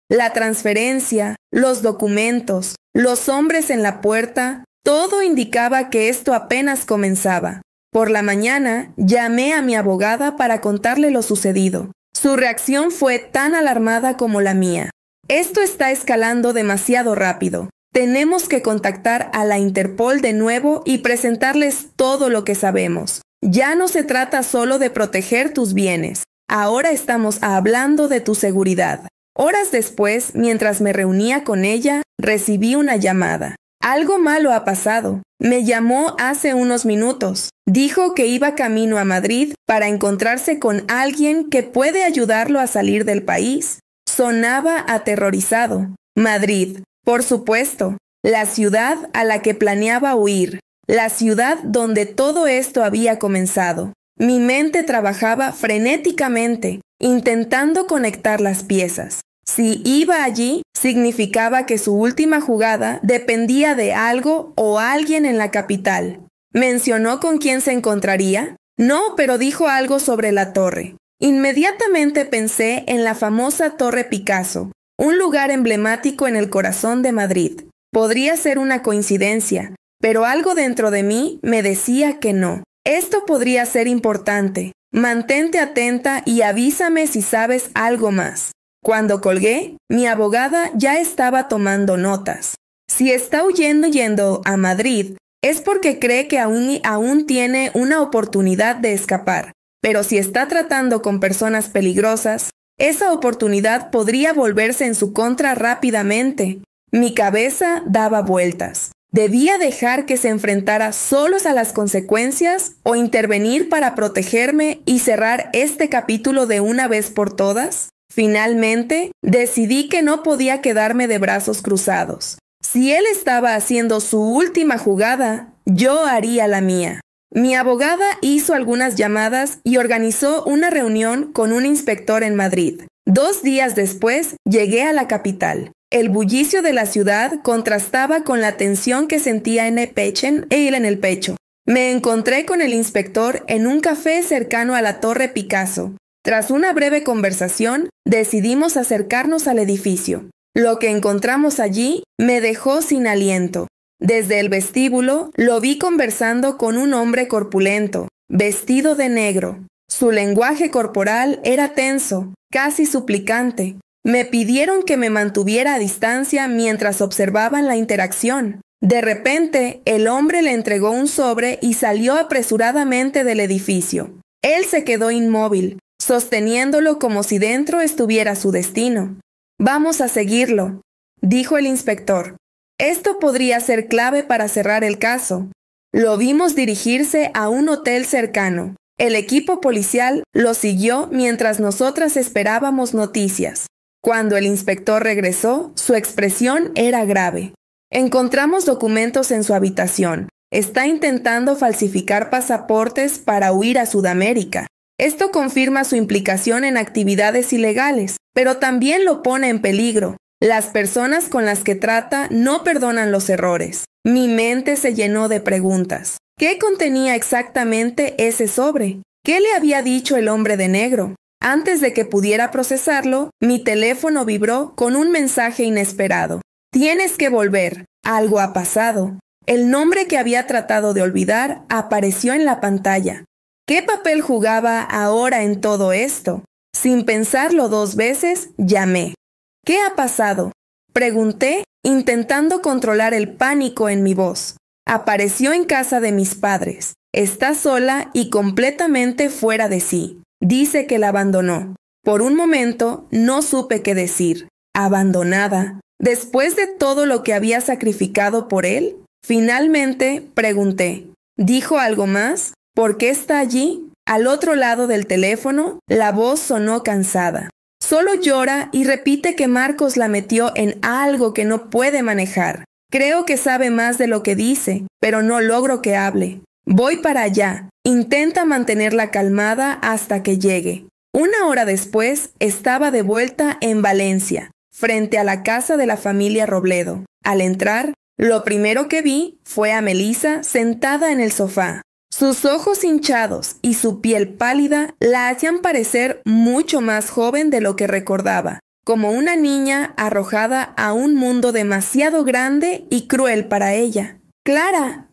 La transferencia, los documentos, los hombres en la puerta, todo indicaba que esto apenas comenzaba. Por la mañana, llamé a mi abogada para contarle lo sucedido. Su reacción fue tan alarmada como la mía. «Esto está escalando demasiado rápido. Tenemos que contactar a la Interpol de nuevo y presentarles todo lo que sabemos. Ya no se trata solo de proteger tus bienes. Ahora estamos hablando de tu seguridad». Horas después, mientras me reunía con ella, recibí una llamada. «Algo malo ha pasado. Me llamó hace unos minutos. Dijo que iba camino a Madrid para encontrarse con alguien que puede ayudarlo a salir del país». Sonaba aterrorizado. Madrid, por supuesto, la ciudad a la que planeaba huir, la ciudad donde todo esto había comenzado. Mi mente trabajaba frenéticamente, intentando conectar las piezas. Si iba allí, significaba que su última jugada dependía de algo o alguien en la capital. ¿Mencionó con quién se encontraría? No, pero dijo algo sobre la torre. Inmediatamente pensé en la famosa Torre Picasso, un lugar emblemático en el corazón de Madrid. Podría ser una coincidencia, pero algo dentro de mí me decía que no. Esto podría ser importante. Mantente atenta y avísame si sabes algo más. Cuando colgué, mi abogada ya estaba tomando notas. Si está yendo a Madrid, es porque cree que aún tiene una oportunidad de escapar. Pero si está tratando con personas peligrosas, esa oportunidad podría volverse en su contra rápidamente. Mi cabeza daba vueltas. ¿Debía dejar que se enfrentara solos a las consecuencias o intervenir para protegerme y cerrar este capítulo de una vez por todas? Finalmente, decidí que no podía quedarme de brazos cruzados. Si él estaba haciendo su última jugada, yo haría la mía. Mi abogada hizo algunas llamadas y organizó una reunión con un inspector en Madrid. 2 días después, llegué a la capital. El bullicio de la ciudad contrastaba con la tensión que sentía en el pecho. Me encontré con el inspector en un café cercano a la Torre Picasso. Tras una breve conversación, decidimos acercarnos al edificio. Lo que encontramos allí me dejó sin aliento. Desde el vestíbulo lo vi conversando con un hombre corpulento, vestido de negro. Su lenguaje corporal era tenso, casi suplicante. Me pidieron que me mantuviera a distancia mientras observaban la interacción. De repente, el hombre le entregó un sobre y salió apresuradamente del edificio. Él se quedó inmóvil, sosteniéndolo como si dentro estuviera su destino. «Vamos a seguirlo», dijo el inspector. «Esto podría ser clave para cerrar el caso». Lo vimos dirigirse a un hotel cercano. El equipo policial lo siguió mientras nosotras esperábamos noticias. Cuando el inspector regresó, su expresión era grave. Encontramos documentos en su habitación. Está intentando falsificar pasaportes para huir a Sudamérica. Esto confirma su implicación en actividades ilegales, pero también lo pone en peligro. Las personas con las que trata no perdonan los errores. Mi mente se llenó de preguntas. ¿Qué contenía exactamente ese sobre? ¿Qué le había dicho el hombre de negro? Antes de que pudiera procesarlo, mi teléfono vibró con un mensaje inesperado. Tienes que volver. Algo ha pasado. El nombre que había tratado de olvidar apareció en la pantalla. ¿Qué papel jugaba ahora en todo esto? Sin pensarlo 2 veces, llamé. ¿Qué ha pasado? Pregunté, intentando controlar el pánico en mi voz. Apareció en casa de mis padres. Está sola y completamente fuera de sí. Dice que la abandonó. Por un momento no supe qué decir. ¿Abandonada? ¿Después de todo lo que había sacrificado por él? Finalmente pregunté. ¿Dijo algo más? ¿Por qué está allí? Al otro lado del teléfono, la voz sonó cansada. Solo llora y repite que Marcos la metió en algo que no puede manejar. Creo que sabe más de lo que dice, pero no logro que hable. Voy para allá. Intenta mantenerla calmada hasta que llegue. 1 hora después, estaba de vuelta en Valencia, frente a la casa de la familia Robledo. Al entrar, lo primero que vi fue a Melissa sentada en el sofá. Sus ojos hinchados y su piel pálida la hacían parecer mucho más joven de lo que recordaba, como una niña arrojada a un mundo demasiado grande y cruel para ella. «¡Clara!»,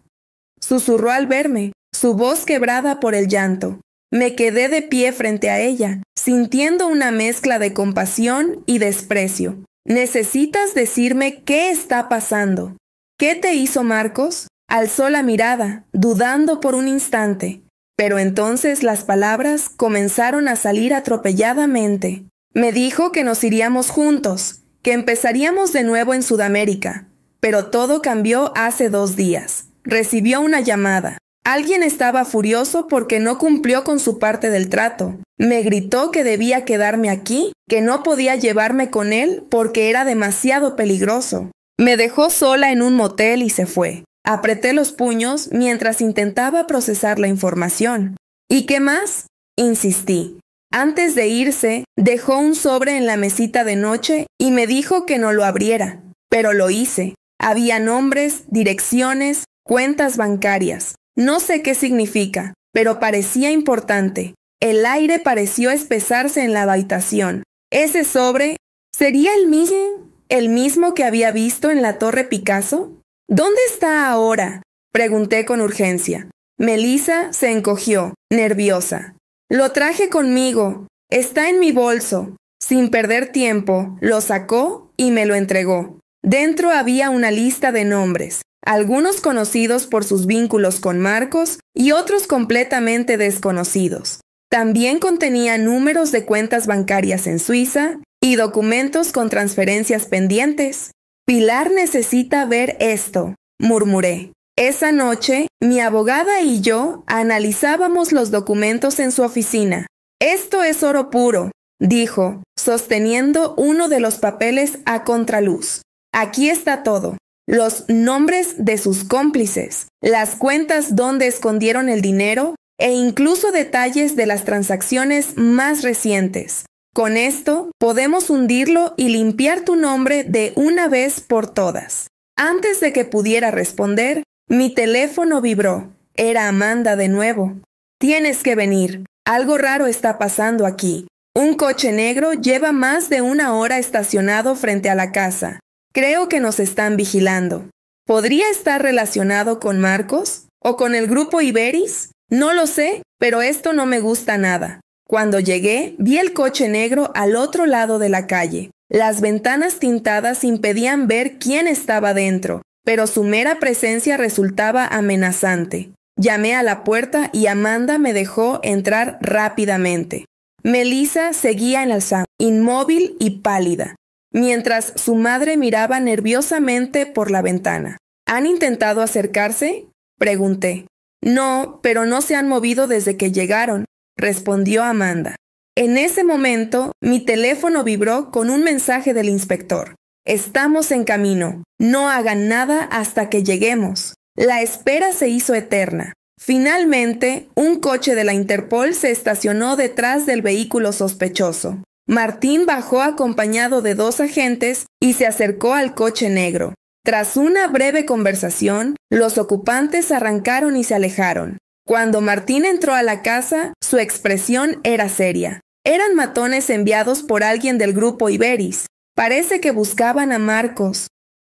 susurró al verme, su voz quebrada por el llanto. Me quedé de pie frente a ella, sintiendo una mezcla de compasión y desprecio. «Necesitas decirme qué está pasando. ¿Qué te hizo Marcos?». Alzó la mirada, dudando por un instante, pero entonces las palabras comenzaron a salir atropelladamente. Me dijo que nos iríamos juntos, que empezaríamos de nuevo en Sudamérica, pero todo cambió hace 2 días. Recibió una llamada. Alguien estaba furioso porque no cumplió con su parte del trato. Me gritó que debía quedarme aquí, que no podía llevarme con él porque era demasiado peligroso. Me dejó sola en un motel y se fue. Apreté los puños mientras intentaba procesar la información. ¿Y qué más?, insistí. Antes de irse, dejó un sobre en la mesita de noche y me dijo que no lo abriera. Pero lo hice. Había nombres, direcciones, cuentas bancarias. No sé qué significa, pero parecía importante. El aire pareció espesarse en la habitación. Ese sobre, ¿sería el mismo que había visto en la Torre Picasso? ¿Dónde está ahora?, pregunté con urgencia. Melissa se encogió, nerviosa. Lo traje conmigo. Está en mi bolso. Sin perder tiempo, lo sacó y me lo entregó. Dentro había una lista de nombres, algunos conocidos por sus vínculos con Marcos y otros completamente desconocidos. También contenía números de cuentas bancarias en Suiza y documentos con transferencias pendientes. «Pilar necesita ver esto», murmuré. Esa noche, mi abogada y yo analizábamos los documentos en su oficina. «Esto es oro puro», dijo, sosteniendo uno de los papeles a contraluz. «Aquí está todo. Los nombres de sus cómplices, las cuentas donde escondieron el dinero e incluso detalles de las transacciones más recientes. Con esto, podemos hundirlo y limpiar tu nombre de una vez por todas». Antes de que pudiera responder, mi teléfono vibró. Era Amanda de nuevo. «Tienes que venir. Algo raro está pasando aquí. Un coche negro lleva más de 1 hora estacionado frente a la casa. Creo que nos están vigilando. ¿Podría estar relacionado con Marcos? ¿O con el grupo Iberis? No lo sé, pero esto no me gusta nada». Cuando llegué, vi el coche negro al otro lado de la calle. Las ventanas tintadas impedían ver quién estaba dentro, pero su mera presencia resultaba amenazante. Llamé a la puerta y Amanda me dejó entrar rápidamente. Melissa seguía en el salón, inmóvil y pálida, mientras su madre miraba nerviosamente por la ventana. ¿Han intentado acercarse?, pregunté. «No, pero no se han movido desde que llegaron», respondió Amanda. En ese momento, mi teléfono vibró con un mensaje del inspector. Estamos en camino. No hagan nada hasta que lleguemos. La espera se hizo eterna. Finalmente, un coche de la Interpol se estacionó detrás del vehículo sospechoso. Martín bajó acompañado de 2 agentes y se acercó al coche negro. Tras una breve conversación, los ocupantes arrancaron y se alejaron. Cuando Martín entró a la casa, su expresión era seria. Eran matones enviados por alguien del grupo Iberis. Parece que buscaban a Marcos,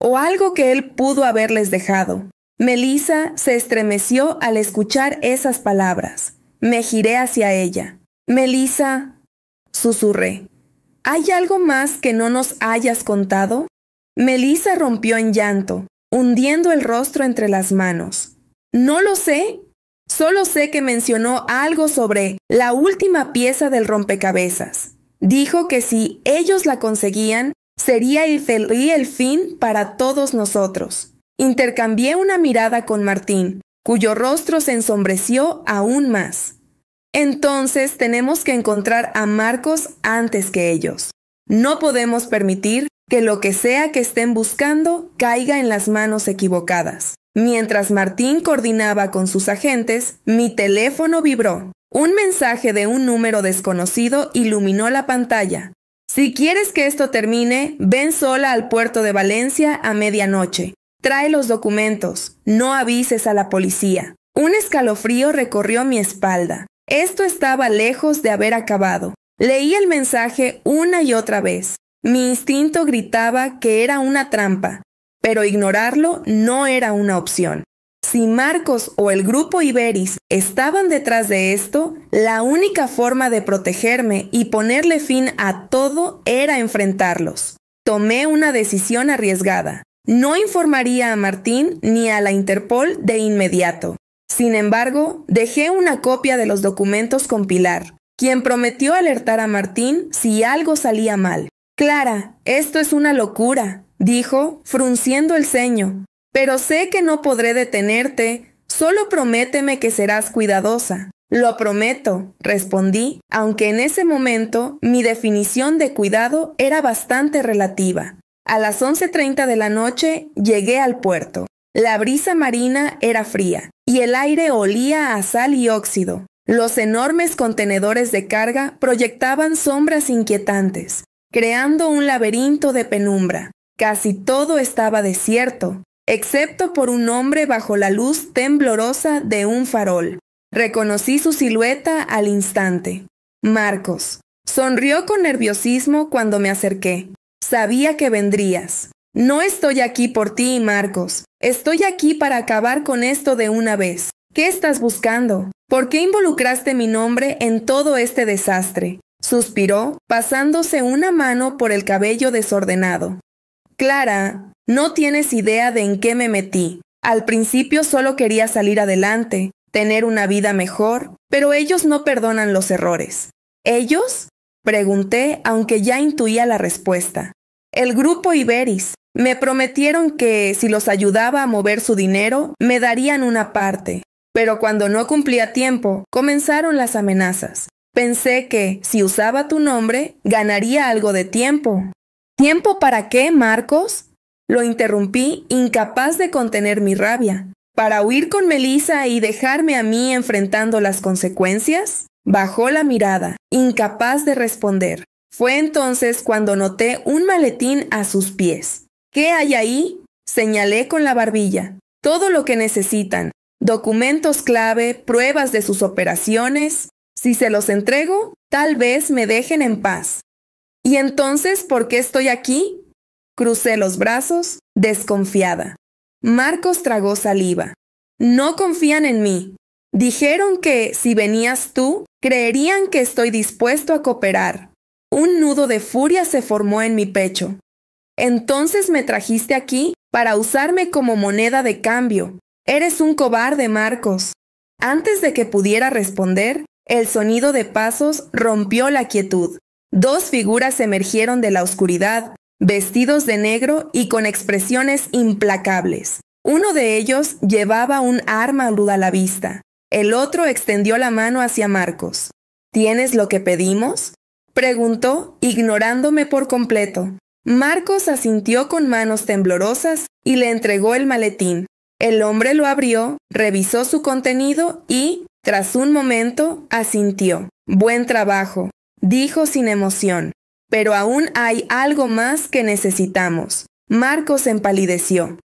o algo que él pudo haberles dejado. Melissa se estremeció al escuchar esas palabras. Me giré hacia ella. Melissa, susurré. ¿Hay algo más que no nos hayas contado? Melissa rompió en llanto, hundiendo el rostro entre las manos. No lo sé. Solo sé que mencionó algo sobre la última pieza del rompecabezas. Dijo que si ellos la conseguían, sería el fin para todos nosotros. Intercambié una mirada con Martín, cuyo rostro se ensombreció aún más. Entonces tenemos que encontrar a Marcos antes que ellos. No podemos permitir que lo que sea que estén buscando caiga en las manos equivocadas. Mientras Martín coordinaba con sus agentes, mi teléfono vibró. Un mensaje de un número desconocido iluminó la pantalla. Si quieres que esto termine, ven sola al puerto de Valencia a medianoche. Trae los documentos. No avises a la policía. Un escalofrío recorrió mi espalda. Esto estaba lejos de haber acabado. Leí el mensaje una y otra vez. Mi instinto gritaba que era una trampa, pero ignorarlo no era una opción. Si Marcos o el grupo Iberis estaban detrás de esto, la única forma de protegerme y ponerle fin a todo era enfrentarlos. Tomé una decisión arriesgada. No informaría a Martín ni a la Interpol de inmediato. Sin embargo, dejé una copia de los documentos con Pilar, quien prometió alertar a Martín si algo salía mal. Clara, esto es una locura, dijo, frunciendo el ceño. Pero sé que no podré detenerte, solo prométeme que serás cuidadosa. Lo prometo, respondí, aunque en ese momento mi definición de cuidado era bastante relativa. A las 11:30 de la noche llegué al puerto. La brisa marina era fría y el aire olía a sal y óxido. Los enormes contenedores de carga proyectaban sombras inquietantes, creando un laberinto de penumbra. Casi todo estaba desierto, excepto por un hombre bajo la luz temblorosa de un farol. Reconocí su silueta al instante. Marcos. Sonrió con nerviosismo cuando me acerqué. Sabía que vendrías. No estoy aquí por ti, Marcos. Estoy aquí para acabar con esto de una vez. ¿Qué estás buscando? ¿Por qué involucraste mi nombre en todo este desastre? Suspiró, pasándose una mano por el cabello desordenado. Clara, no tienes idea de en qué me metí. Al principio solo quería salir adelante, tener una vida mejor, pero ellos no perdonan los errores. ¿Ellos? Pregunté, aunque ya intuía la respuesta. El grupo Iberis. Me prometieron que, si los ayudaba a mover su dinero, me darían una parte. Pero cuando no cumplía tiempo, comenzaron las amenazas. Pensé que, si usaba tu nombre, ganaría algo de tiempo. ¿Tiempo para qué, Marcos? Lo interrumpí, incapaz de contener mi rabia. ¿Para huir con Melissa y dejarme a mí enfrentando las consecuencias? Bajó la mirada, incapaz de responder. Fue entonces cuando noté un maletín a sus pies. ¿Qué hay ahí? Señalé con la barbilla. Todo lo que necesitan. Documentos clave, pruebas de sus operaciones. Si se los entrego, tal vez me dejen en paz. ¿Y entonces por qué estoy aquí? Crucé los brazos, desconfiada. Marcos tragó saliva. No confían en mí. Dijeron que, si venías tú, creerían que estoy dispuesto a cooperar. Un nudo de furia se formó en mi pecho. Entonces me trajiste aquí para usarme como moneda de cambio. Eres un cobarde, Marcos. Antes de que pudiera responder, el sonido de pasos rompió la quietud. 2 figuras emergieron de la oscuridad, vestidos de negro y con expresiones implacables. Uno de ellos llevaba un arma aguda a la vista. El otro extendió la mano hacia Marcos. ¿Tienes lo que pedimos?, preguntó, ignorándome por completo. Marcos asintió con manos temblorosas y le entregó el maletín. El hombre lo abrió, revisó su contenido y, tras un momento, asintió. Buen trabajo, dijo sin emoción. Pero aún hay algo más que necesitamos. Marcos empalideció.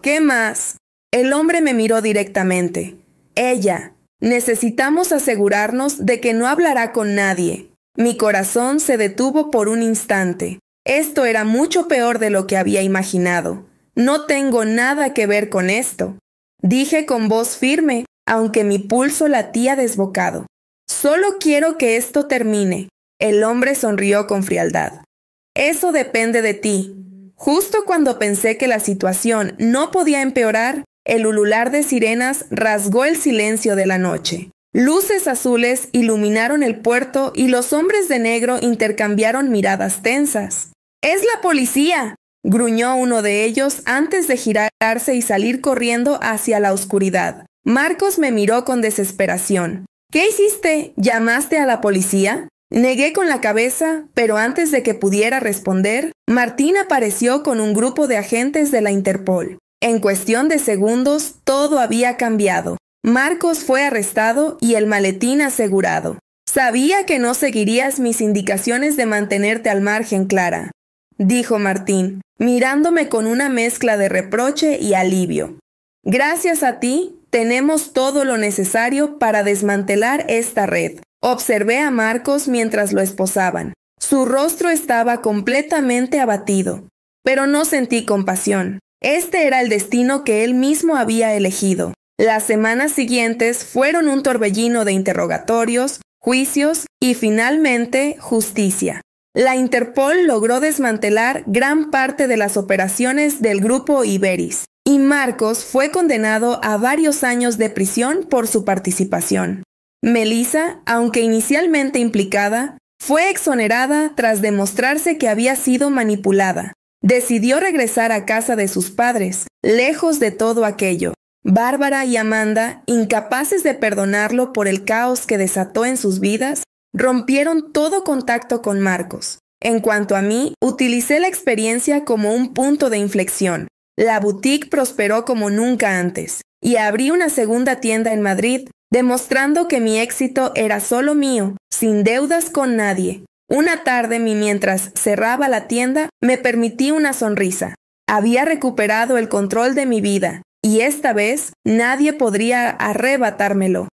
¿Qué más? El hombre me miró directamente. Ella. Necesitamos asegurarnos de que no hablará con nadie. Mi corazón se detuvo por un instante. Esto era mucho peor de lo que había imaginado. No tengo nada que ver con esto, dije con voz firme, aunque mi pulso latía desbocado. Solo quiero que esto termine. El hombre sonrió con frialdad. Eso depende de ti. Justo cuando pensé que la situación no podía empeorar, el ulular de sirenas rasgó el silencio de la noche. Luces azules iluminaron el puerto y los hombres de negro intercambiaron miradas tensas. ¡Es la policía!, gruñó uno de ellos antes de girarse y salir corriendo hacia la oscuridad. Marcos me miró con desesperación. ¿Qué hiciste? ¿Llamaste a la policía? Negué con la cabeza, pero antes de que pudiera responder, Martín apareció con un grupo de agentes de la Interpol. En cuestión de segundos, todo había cambiado. Marcos fue arrestado y el maletín asegurado. Sabía que no seguirías mis indicaciones de mantenerte al margen, Clara, dijo Martín, mirándome con una mezcla de reproche y alivio. Gracias a ti, tenemos todo lo necesario para desmantelar esta red. Observé a Marcos mientras lo esposaban. Su rostro estaba completamente abatido, pero no sentí compasión. Este era el destino que él mismo había elegido. Las semanas siguientes fueron un torbellino de interrogatorios, juicios y finalmente justicia. La Interpol logró desmantelar gran parte de las operaciones del grupo Iberis, y Marcos fue condenado a varios años de prisión por su participación. Melissa, aunque inicialmente implicada, fue exonerada tras demostrarse que había sido manipulada. Decidió regresar a casa de sus padres, lejos de todo aquello. Bárbara y Amanda, incapaces de perdonarlo por el caos que desató en sus vidas, rompieron todo contacto con Marcos. En cuanto a mí, utilicé la experiencia como un punto de inflexión. La boutique prosperó como nunca antes, y abrí una segunda tienda en Madrid, demostrando que mi éxito era solo mío, sin deudas con nadie. Una tarde, mientras cerraba la tienda, me permití una sonrisa. Había recuperado el control de mi vida, y esta vez nadie podría arrebatármelo.